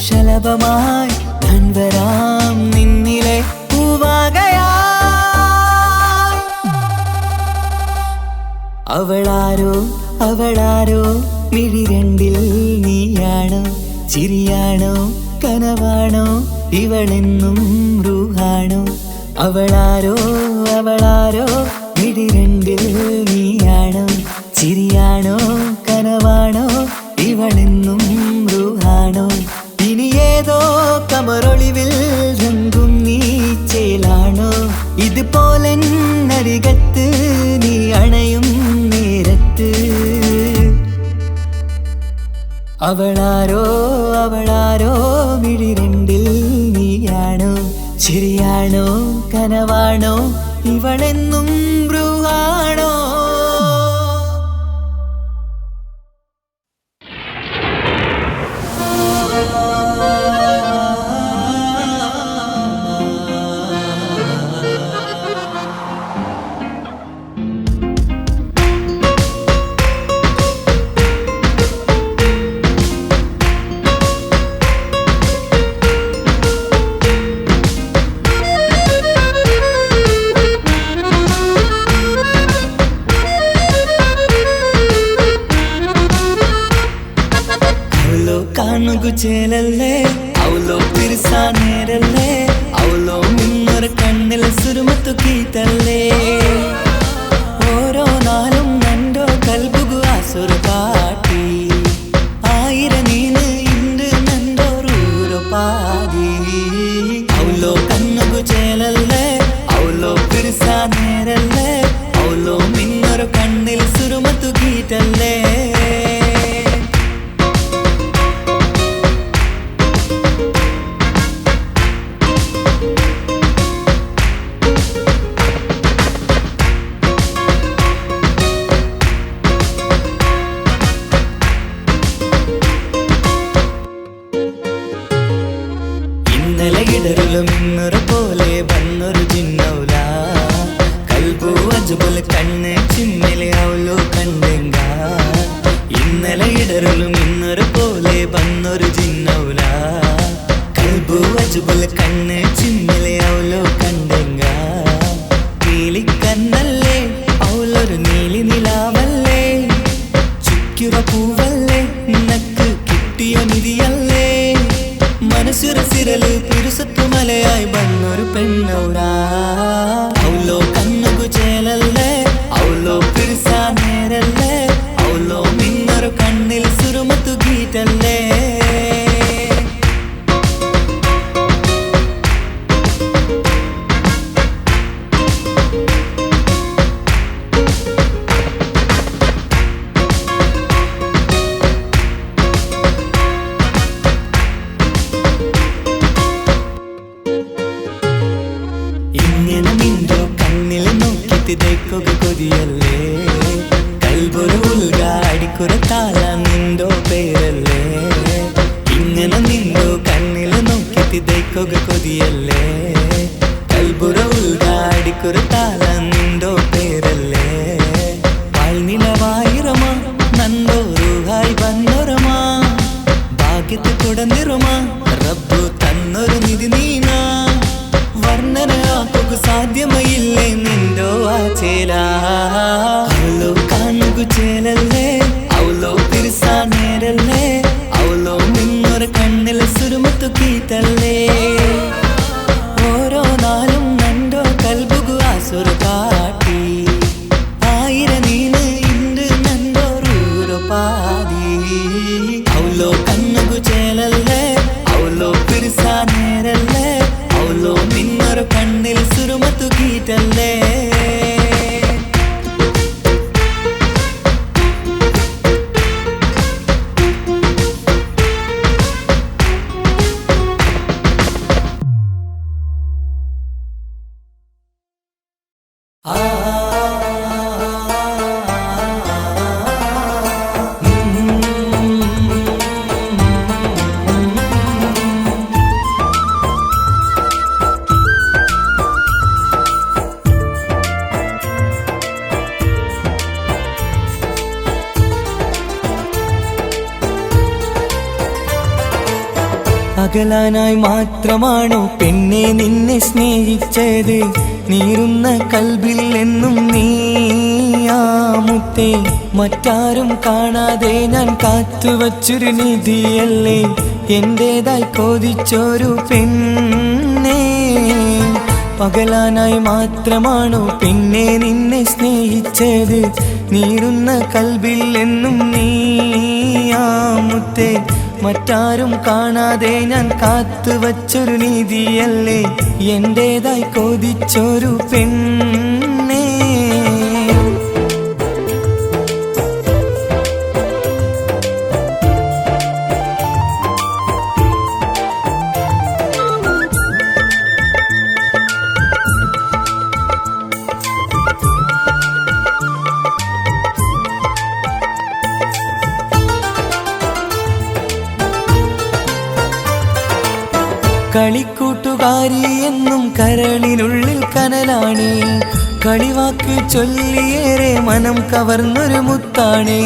ശലഭമായി ഞാൻ വരാം നിന്നിലെ പൂവാകയായി അവളാരോ അവളാരോ മിഴി രണ്ടിൽ നീയാണോ ചിരിയാണോ കനവാണോ ഇവളെന്നും റൂഹാണോ അവളാരോ അവളാരോ മിഴി രണ്ടിൽ നീയാണോ ചിരിയാണോ കനവാണോ ഇവളെന്നും റൂഹാണോ ഇനി ഏതോ കമറൊളിവിൽ രംഗും നീ ചേലാണോ ഇതുപോലെ നരികത്ത് നീ അണയും നേരത്ത് അവളാരോ അവളാരോ മിഴി രണ്ടിൽ നീയാണോ ചിരിയാണോ കനവാണോ ഇവളെന്നും റൂഹാണോ ಕಾನುಗು ಚೇಲಲ್ಲೇ ಅವಲೋ ತಿರ್ಸಾ ನೇರಲ್ಲೇ ಅವಲೋ മിന്നൊര കണ്ണിൽ സുരുമത്തു കീത്തല്ലേ ഓരോ നാളും നണ്ടോ കൽബുഗു ആസുരു കാട്ടി ആയിര നീന് ഇണ്ട് നണ്ടോരൂരോ പാതി അവലോ കണ്ണുഗു ചേലല്ലേ അവലോ തിർസാ നേരല്ലേ അവലോ മിന്നൊര കണ്ണിൽ സുരുമത്തു കീത്തല്ലേ ഇടറിലും ഇന്നൊരു പോലെ വന്നൊരു ജിന്നൗല കൽബു അജ്ബൽ കണ്ണ് ചിമ്മിലെ അവലോ കണ്ടെങ്ക ഇന്നലെ ഇടറിലും ഇന്നൊരു പോലെ വന്നൊരു ജിന്നൗല കൽബു അജ്ബൽ കണ്ണ് ചിമ്മിലെ അവലോ കണ്ടെങ്ക നീലിക്കണ്ണല്ലേ അവളൊരു നീലി നിലാവല്ലേ ചുക്കിറ പൂവല്ലേ നിനക്ക് കിട്ടിയ നിധിയല്ലേ മനസ്സിരസിരല് തിരുസത്തു മലയായി വന്നൊരു പെണ്ണൗരാ അവളോ കണ്ണുകു ചേലല്ലേ അവളോ പിരിസാ നേരല്ലേ അവളോ മിന്നൊരു കണ്ണിൽ സുറുമത്തു ഗീറ്റല്ലേ ഇങ്ങനെ നിന്റെ കണ്ണിൽ നോക്കിട്ട് തേക്കുക കൊതിയല്ലേ കൽബൊരു ഉൽഗാടിക്കുറത്താല നിന്റെ പേരല്ലേ ഇങ്ങനെ നിന്റെ കണ്ണിൽ നോക്കിട്ട് തേക്കുക കൊതിയല്ലേ കൽബുറ ഉൽഗാടിക്കുറത്താല നിന്റെ പേരല്ലേ വായ്നിലവായിരമ നന്ദോറുഹായി വന്നൊരമാ ഭാഗ്യത്ത് കുടന്നിറുമ റബ്ബു തന്നൊരു നിധി നീനാ വർണ്ണനയാക്കുക സാധ്യമയില്ലേ നിന്തോ ആ ചേല അവളോ കാണുകു ചേലല്ലേ അവളോ പിരിസാ നേരല്ലേ അവളോ നിന്നൊരു കണ്ണിൽ സുരുമത്തു കീറ്റല്ലേ ഓരോ നാളും നണ്ടോ കൽബുകു ആസുര കാട്ടി ആയിര നീന് ഇണ്ട് നണ്ടോറൂരോ പാതി അവളോ കണ്ണുകു ചേലല്ലേ അവളോ പിരിസാ നേരല്ലേ അവളോ നിന്നൊരു കണ്ണിൽ സുരുമത്തു കീറ്റല്ലേ അകലാനായി മാത്രമാണോ പെണ്ണെ നിന്നെ സ്നേഹിച്ചത് നീറുന്ന കൽബിൽ എന്നും നീയാമുത്തേ മറ്റാരും കാണാതെ ഞാൻ കാത്തുവച്ചൊരു നിധിയല്ലേ എന്റേതായി കൊതിച്ചൊരു പെണ്ണേ പകലാനായി മാത്രമാണോ പെണ്ണെ നിന്നെ സ്നേഹിച്ചത് നീറുന്ന കൽബിൽ എന്നും നീയാമുത്തേ മറ്റാരും കാണാതെ ഞാൻ കാത്തുവച്ചൊരു നിധിയല്ലേ എന്റേതായി കൊതിച്ചൊരു പെണ്ണേ കളിക്കൂട്ടുകാരി എന്നും കരളിനുള്ളിൽ കനലാണ് കളിവാക്ക് ചൊല്ലിയേറെ മനം കവർന്നൊരു മുത്താണ്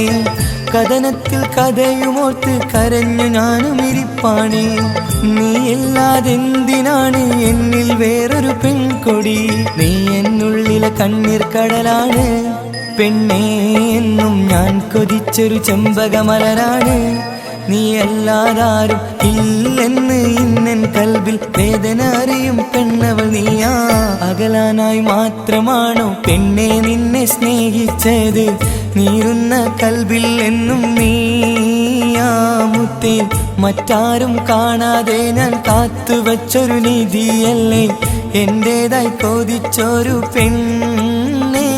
കഥനത്തിൽ കഥയുമോർത്ത് കരഞ്ഞു ഞാനും ഇരിപ്പാണ് നീ ഇല്ലാതെന്തിനാണ് എന്നിൽ വേറൊരു പെൺകൊടി നീ എന്നുള്ളിലെ കണ്ണീർ കടലാണ് പെണ്ണേ എന്നും ഞാൻ കൊതിച്ചൊരു ചെമ്പകമലരാണ് നീ അല്ലാതാരും ഇല്ലെന്ന് ഇന്നൻ കൽബിൽ വേദന അറിയും പെണ്ണവൾ നീയാ അകലാനായി മാത്രമാണോ പെണ്ണെ നിന്നെ സ്നേഹിച്ചത് നീറുന്ന കൽബിൽ എന്നും നീയാമുത്തേ മറ്റാരും കാണാതെ ഞാൻ കാത്തുവച്ചൊരു നിധിയല്ലേ എന്റേതായി കൊതിച്ചൊരു പെണ്ണേ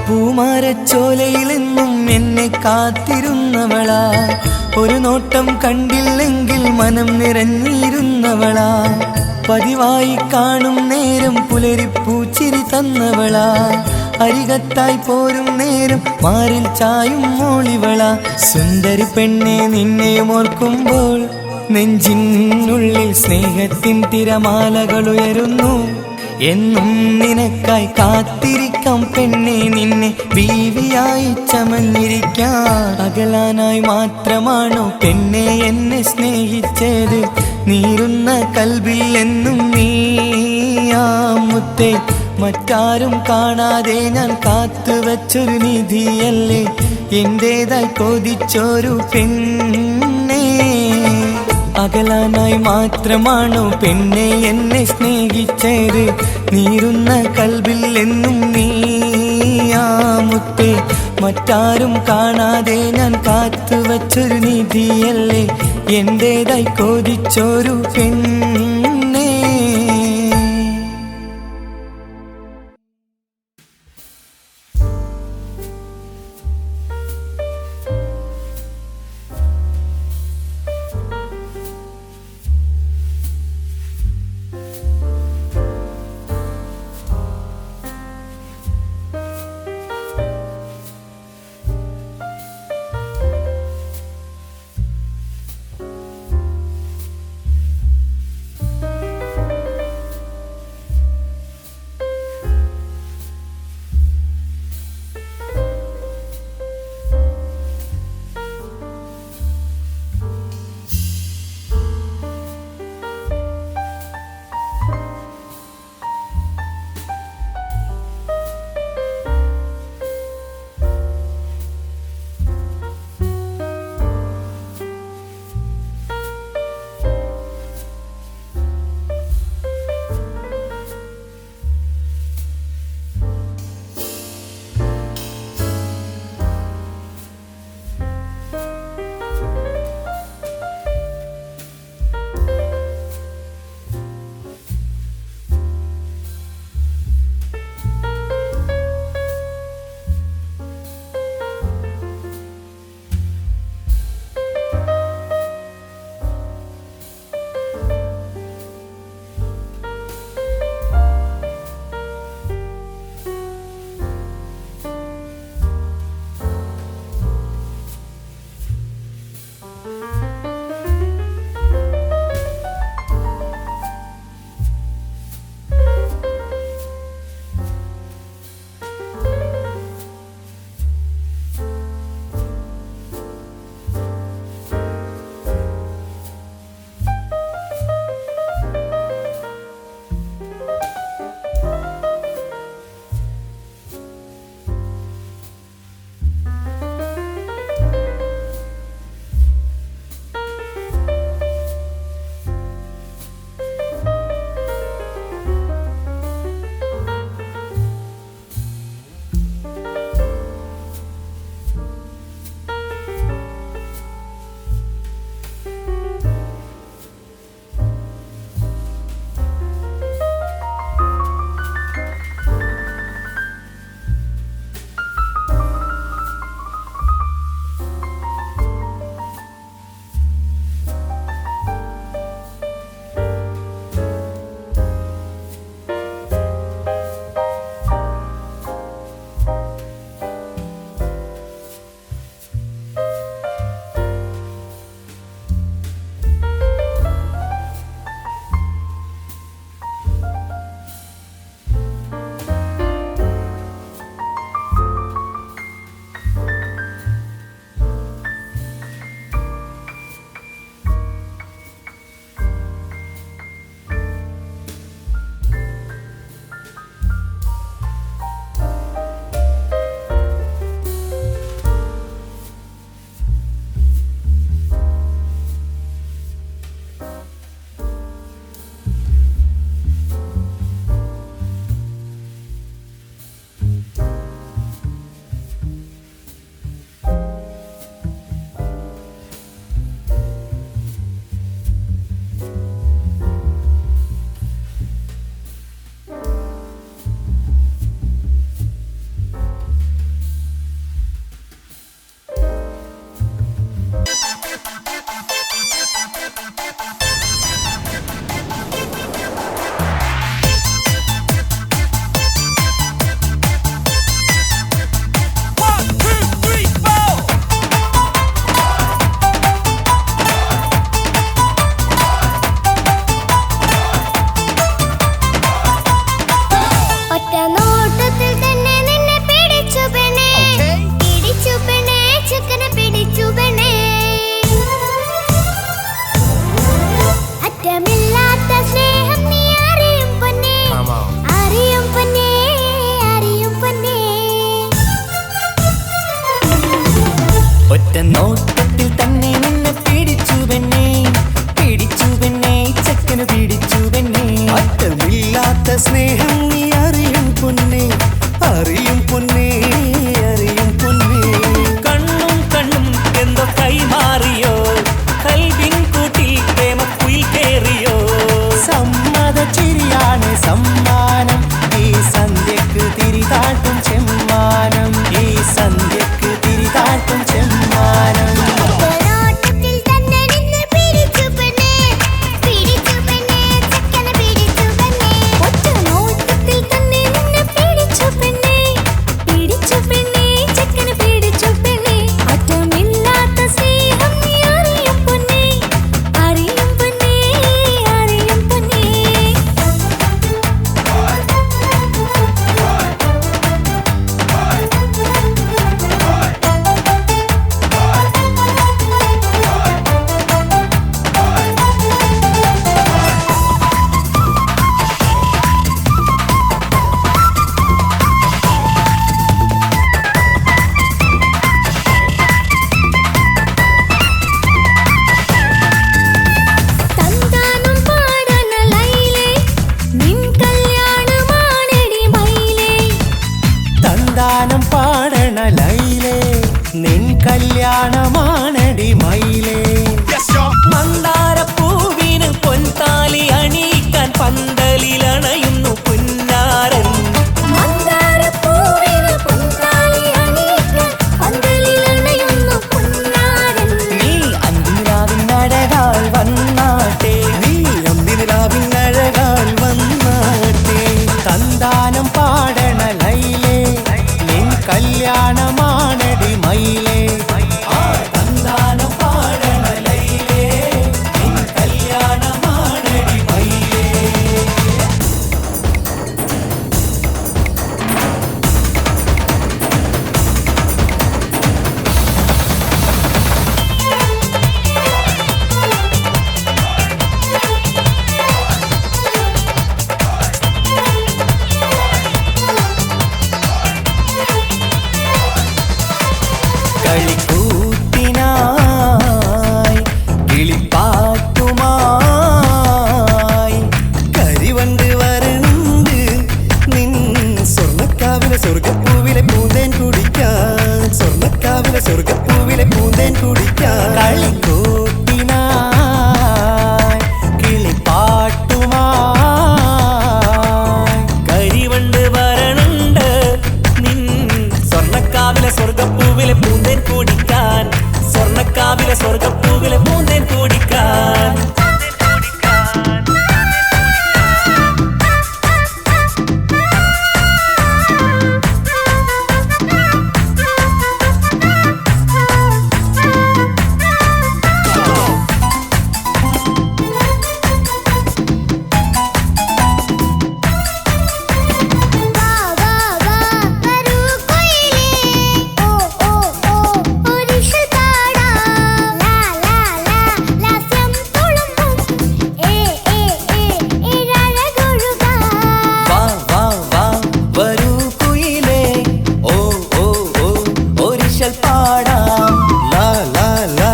പൂമാര താമരച്ചോലയിലെന്നും എന്നെ കാത്തിരുന്നവളാ ഒരു നോട്ടം കണ്ടില്ലെങ്കിൽ മനം നിറഞ്ഞിരുന്നവളാ പതിവായി കാണും നേരം പുലരിപ്പൂച്ചിരി തന്നവളാ അരികത്തായി പോരും നേരം മാറിൽ ചായും മോളിവളാ സുന്ദരി പെണ്ണെ നിന്നെയും ഓർക്കുമ്പോൾ നെഞ്ചിനുള്ളിൽ സ്നേഹത്തിൻ തിരമാലകൾ ഉയരുന്നു എന്നും നിനക്കായി കാത്തിരിക്കാം പെണ്ണെ നിന്നെ ബീവിയായി ചമഞ്ഞിരിക്കാം അകലാനായി മാത്രമാണോ പെണ്ണെ എന്നെ സ്നേഹിച്ചത് നീറുന്ന കൽബിൽ എന്നും നീയാമുത്തേ മറ്റാരും കാണാതെ ഞാൻ കാത്തുവച്ചൊരു നിധിയല്ലേ എന്റേതായി കൊതിച്ചൊരു പെണ്ണേ അകലാനായി മാത്രമാണോ പെണ്ണെ എന്നെ സ്നേഹിച്ചത് നീറുന്ന കൽബിൽ എന്നും നീയാമുത്തേ മറ്റാരും കാണാതെ ഞാൻ കാത്തുവച്ചൊരു നിധിയല്ലേ എന്റേതായി കൊതിച്ചൊരു പെണ്ണേ സ്നേഹം നീ അറിയും പൊന്നേ, അറിയും പൊന്നേ, അറിയും പൊന്നേ. കണ്ണും കണ്ണും എന്തോ കൈമാറിയോ, കൽവിൻ കൂട്ടിൽ പ്രേമക്കുയിൽ കേറിയോ. സമ്മത ചിരിയാണ് സമ്മാനം, ഈ സന്ധ്യക്ക് തിരിതാട്ടും ചെമ്മാനം, ഈ സന്ധ്യക്ക് തിരിതാട്ടും ചെമ്മാനം. ഒരോട്ടത്തിൽ തന്നെ നിന്നെ പിടിച്ചു പെണ്ണേ, പിടിച്ചു പെണ്ണേ, ചെക്കനെ പിടിച്ചു പെണ്ണേ. ഒറ്റ നോട്ടത്തിൽ തന്നെ നിന്നെ പിടിച്ചു പെണ്ണേ, പിടിച്ചു പെണ്ണേ, ചെക്കനെ പിടിച്ചു പെണ്ണേ. അറ്റമില്ലാത്ത സ്നേഹം നീ അറിയും പൊന്നേ, അറിയും പൊന്നേ, അറിയും പൊന്നേ. തന്താനം പാടന ലൈലേ, നിൻ കല്യാണമാണെടി മൈലേ. തന്താനം പാടണ ലൈലേ, നിൻ കല്യാണമാണടി മയിലേ. മന്ദാരപ്പൂവിന് പൊൻതാലി അണിയിക്കാൻ പന്തലിലണയുന്നു പുന്നാരൻ. മന്ദാരപ്പൂവിന് പൊൻതാലി അണിയിക്കാൻ പന്തലിലണയുന്നു പുന്നാരൻ. നീ അന്തിരാവിനഴകാൽ വന്നാട്ടെ, നീ അന്തിനിലാവിനഴകാൽ വന്നാട്ടെ. തന്താനം പാടണ ലൈലേ, നിൻ കല്യാണമാണടി മയിലേ. ആ തന്താനം പാടണ ലൈലേ, നിൻ കല്യാണമാണടി മയിലേ. കളിക്കൂത്തിനായി കിളിപ്പാട്ടുമായി കരിവണ്ട് വരണ്ട് നിൻ സ്വർണ്ണക്കാവിലെ സ്വർഗപ്പൂവിലെ പൂന്തേൻ കുടിക്കാൻ, സ്വർണ്ണക്കാവിലെ സ്വർഗപ്പൂവിലെ പൂന്തേൻ കുടിക്കാൻ. കളിക്കൂത്തിനായി കിളിപ്പാട്ടുമായി കരിവണ്ട് വരണുണ്ട് നിൻ സ്വർണ്ണക്കാവിലെ സ്വർഗപ്പൂവിലെ പൂന്തേൻ കുടിക്കാൻ, സ്വർണ്ണക്കാവിലെ സ്വർഗപ്പൂവിലെ പൂന്തേൻ കുടിക്കാൻ. വാ വാ വാ വരൂ കുയിലേ, ഓ ഓ ഓ ഒരിഷൽ പാടാം. ലാ ലാ ലാ ലാസ്യം തുളുമ്പും, ഏ ഏ ഏ ഏഴഴകൊഴുകാം. വാ വാ വാ വരൂ കുയിലേ, ഓ ഓ ഓ ഒരിശൽ പാടാം. ലാ ലാ ലാ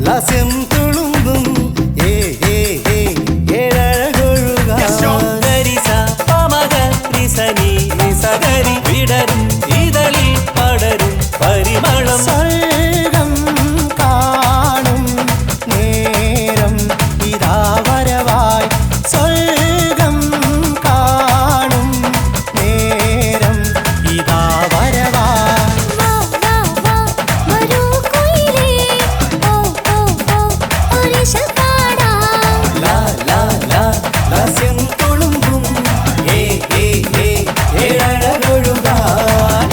ലാസ്യം തുളുമ്പും, ഏ ഏ ഏ ഏഴഴകൊഴുകാൻ. ഗരിസ പമഗ റിസനി നിസഗരി വിടരും ഇതളിൽ പടരും പരിമളം. സ്വർഗം കാണും നേരം ഇതാ വരവായി, സ്വർഗം കാണും നേരം ഇതാ വരവായി. വാ വാ വാ വരൂ കുയിലേ, ഓ ഓ ഓ ഒരിഷൽ പാടാം. ലാ ലാ ലാ ലാസ്യം തുളുമ്പും, ഏ ഏ ഏ ഏഴഴകൊഴുകാൻ.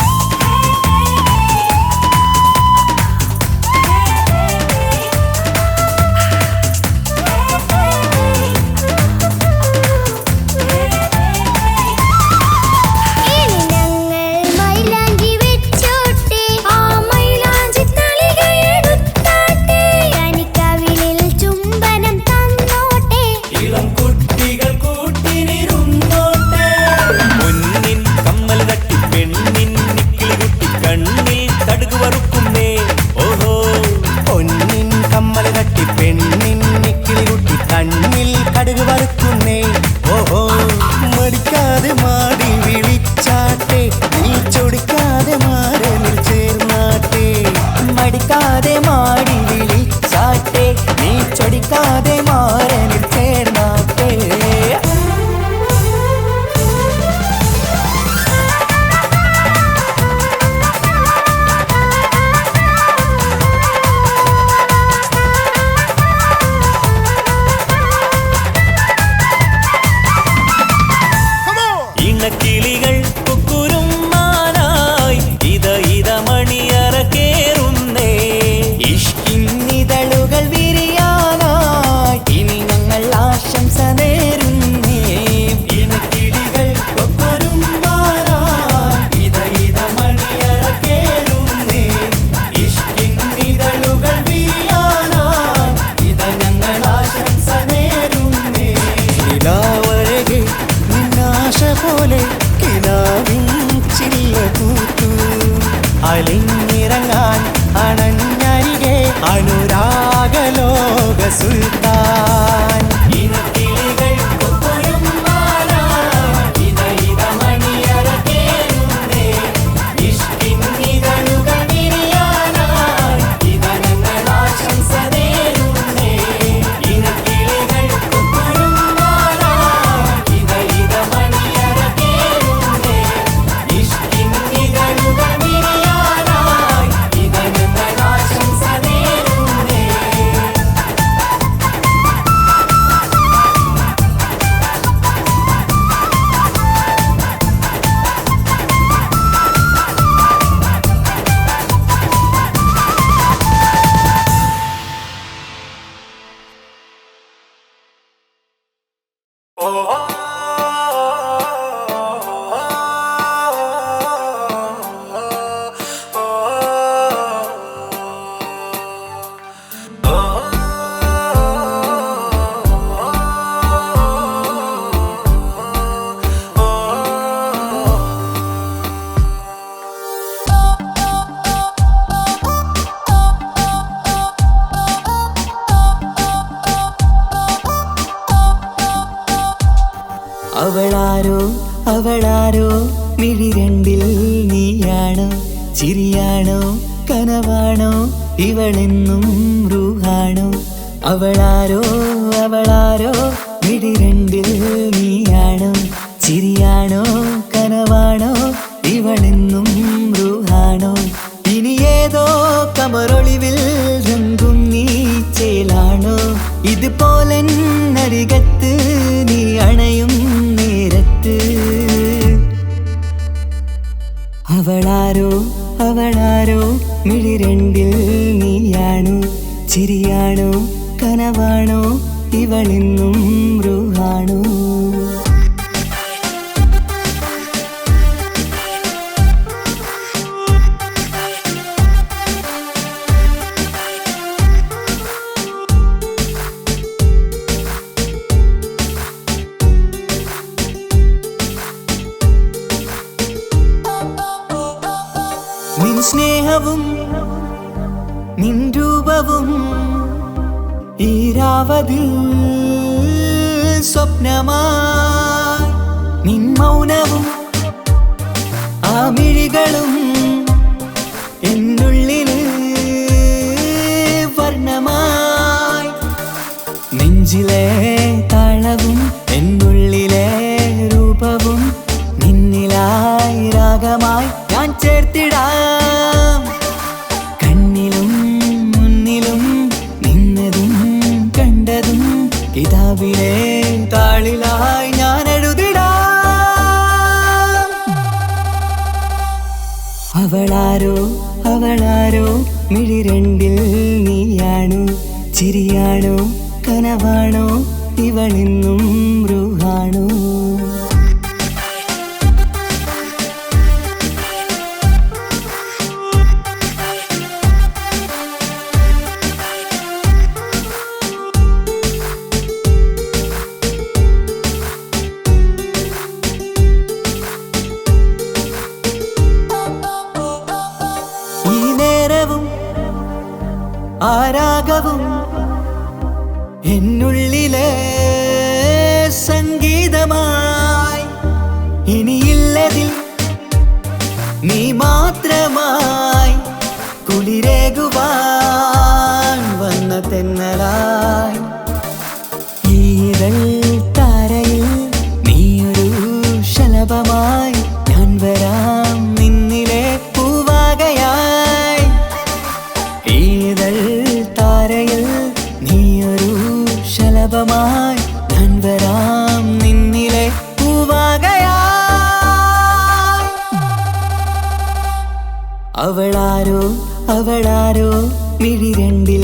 കിനാവിൻ ചില്ല പൂത്തു അലിഞ്ഞിറങ്ങാൻ അണഞ്ഞരികെ അനുരാഗലോക സുൽത്താൻ ഇനക്കിളികൾ കൊക്കൊരും മാലാ ഇത ഇത മണിയറക്കേറുന്നേ ഇഷ്കിൻ ഇതളുകൾ വിരിയാനായി ഇത ഞങ്ങൾ ആശംസ നേരുന്നേ ഇനക്കിളികൾ കൊക്കൊരും മാലാ ഇത ഇത മണിയറക്കേറുന്നേ ഇഷ്കിൻ ഇതളുകൾ വിരിയാനായി ഇത ഞങ്ങൾ ആശംസ നേരുന്നേ അവളാരോ അവളാരോ മിഴി രണ്ടിൽ നീയാണോ ചിരിയാണോ കനവാണോ ഇവളെന്നും റൂഹാണോ അവളാരോ അവളാരോ മിഴി രണ്ടിൽ നീയാണോ ചിരിയാണോ കനവാണോ ഇവളെന്നും റൂഹാണോ ഇനി ഏതോ കമറൊളിവിൽ രംഗും നീ ചേലാണോ ഇതുപോലെ നരികത്ത് നീ അണയും നേരത്ത് അവളാരോ അവളാരോ മിഴി രണ്ടിൽ നീയാണോ ചിരിയാണോ കനവാണോ ഇവളെന്നും റൂഹാണോ നിൻ സ്നേഹവും നിൻ രൂപവും ഈരാവതിൽ സ്വപ്നമായി നിൻ മൗനവും ആ മിഴികളും എന്നുള്ളിൽ വർണ്ണമായി നെഞ്ചിലെ താളവും എന്നുള്ളിലെ രൂപവും നിന്നിലായി രാഗമായി ഞാൻ ചേർത്തിടാം കണ്ണിലും മുന്നിലും നിന്നതും കണ്ടതും കിതാബിലെ താളിലായി ഞാൻ എഴുതിടാം അവളാരോ അവളാരോ മിഴി രണ്ടിൽ നീയാണോ ചിരിയാണോ കനവാണോ ഇവളെന്നും റൂഹാണോ ആരാഗവും എന്നുള്ളിലെ സംഗീതമായി ഇനിയില്ലതിൽ നീ മാത്രമായി കുളിരേകുവാൻ വന്ന തെന്നലായി ഈതൾ താരയിൽ നീയൊരു ശലഭമായി ഞാൻ വരാം നിന്നിലെ പൂവാകയായി ഈതൾ താരയിൽ നീയൊരു ശലഭമായി ഞാൻ വരാം നിന്നിലെ പൂവാകയായി അവളാരോ അവളാരോ മിഴി രണ്ടിൽ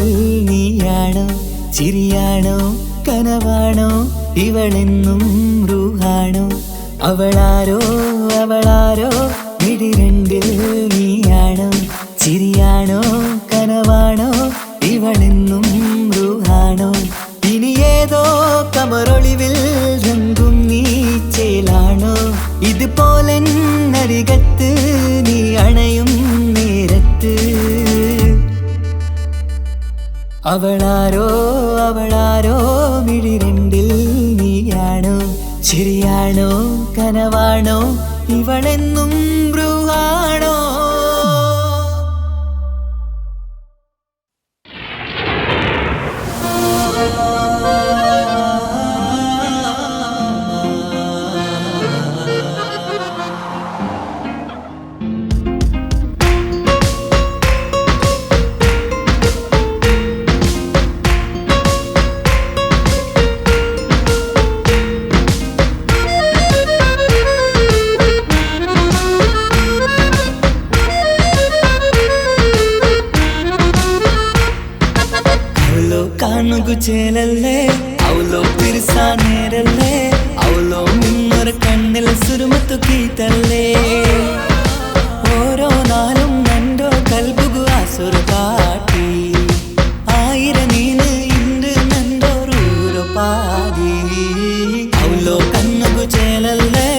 നീയാണോ ചിരിയാണോ കനവാണോ ഇവളെന്നും റൂഹാണോ അവളാരോ അവളാരോ മിഴി രണ്ടിൽ നീയാണോ ചിരിയാണോ കനവാണോ ഇവളെന്നും റൂഹാണോ ഇനി ഏതോ കമറൊളിവിൽ രംഗും നീ ചേലാണോ ഇതുപോലെ നരികത്ത് നീ അണയും നേരത്ത് അവളാരോ അവളാരോ മിഴിരണ്ടിൽ നീയാണോ ശരിയാണോ കനവാണോ ഇവളെന്നും ബ്രൂഹാണോ ചേലല്ലേ അവളോ തിരിസാ നേരല്ലേ അവളോ നിന്നൊരു കണ്ണിൽ സുരുമത്തു കീത്തല്ലേ ഓരോ നാളും നണ്ടോ കൽബുകു ആസുര കാട്ടി ആയിര നീന് ഇണ്ട് നണ്ടോ റൂരോ പാതി അവളോ കണ്ണുകു ചേലല്ലേ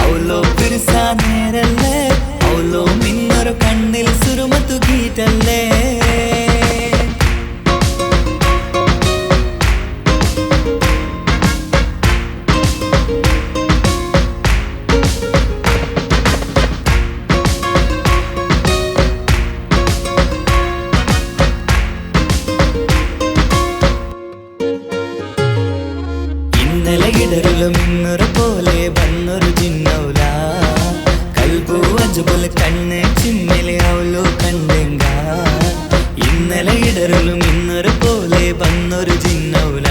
അവളോ തിരിസാ നേരല്ലേ അവളോ നിന്നൊരു കണ്ണിൽ സുരുമത്തു കീത്തല്ലേ ഇടറിലും ഇന്നൊരു പോലെ വന്നൊരു ജിന്നൗല കൽബു അജ്ബുൽ കണ്ണ് ചിമ്മലെ അവളോ കണ്ടെങ്ക ഇന്നലെ ഇടറിലും ഇന്നൊരു പോലെ വന്നൊരു ജിന്നൗല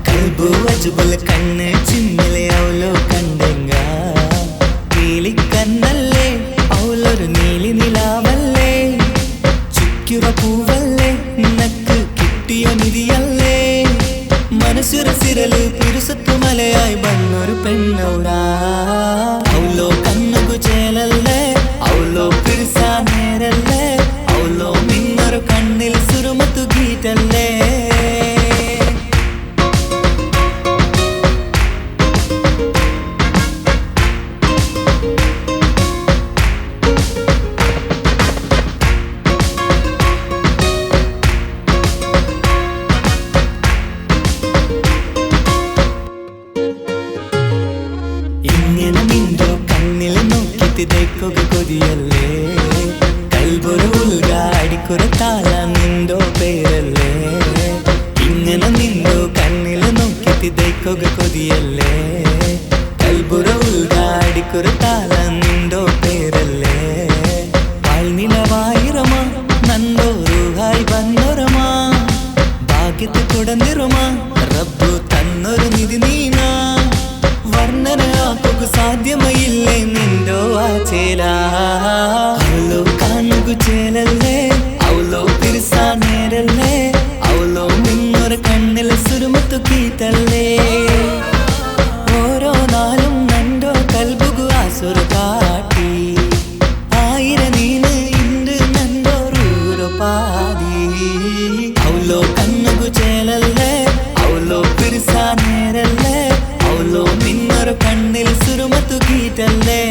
കൽബു അജ്ബുൽ കണ്ണ് ചിമ്മലെ അവളോ കണ്ടെങ്ക നീലിക്കണ്ണല്ലേ അവളൊരു നീലി നിലാവല്ലേ ചുക്കുറ പൂവല്ലേ നിനക്ക് കിട്ടിയ നിധിയല്ലേ മനസ്സുര സിരല് പുരുഷത്തു മലയായി വന്നൊരു പെണ്ണൗടാ അവളോ കണ്ണുകു ചേലല്ലേ അവളോ പിരിസാ നേരല്ലേ അവളോ നിന്നൊരു കണ്ണിൽ സുരുമത്തു കീറ്റല്ലേ കൊതിയല്ലേ കൽബൊരു ഉൾഗാടിക്കുറ താല നിന്തോ പേരല്ലേ ഇങ്ങനെ നിന്തോ കണ്ണിൽ നോക്കി ദൈക്കൊക കൊതിയല്ലേ കൽബുറ ഉൾഗാടിക്കുറ താല നിന്തോ പേരല്ലേ പാൽനിലവായിരമാ നന്തോ റൂഹായി വന്നൊരമാ ഭാഗ്യത്തെ കുടന്നിറുമാ റബ്ബു തന്നൊരു നിധി നീനാ വർണ്ണന ആക്കുക സാധ്യമയില്ലേ നിന്തോ ആ ചേല അവളോ കാണുകു ചേലല്ലേ അവളോ പിരിസാ നേരല്ലേ അവളോ നിന്നൊരു കണ്ണിൽ സുരുമത്തു കീത്തല്ലേ ഓരോ നാളും നണ്ടോ കൽബുകു ആസുര കാട്ടി ആയിര നീന് ഇണ്ട് നണ്ടോ റൂരോ പാതി അവളോ കണ്ണുകു ചേലല്ലേ അവളോ പിരിസാ നേരല്ലേ അവളോ നിന്നൊരു കണ്ണിൽ സുരുമത്തു കീറ്റല്ലേ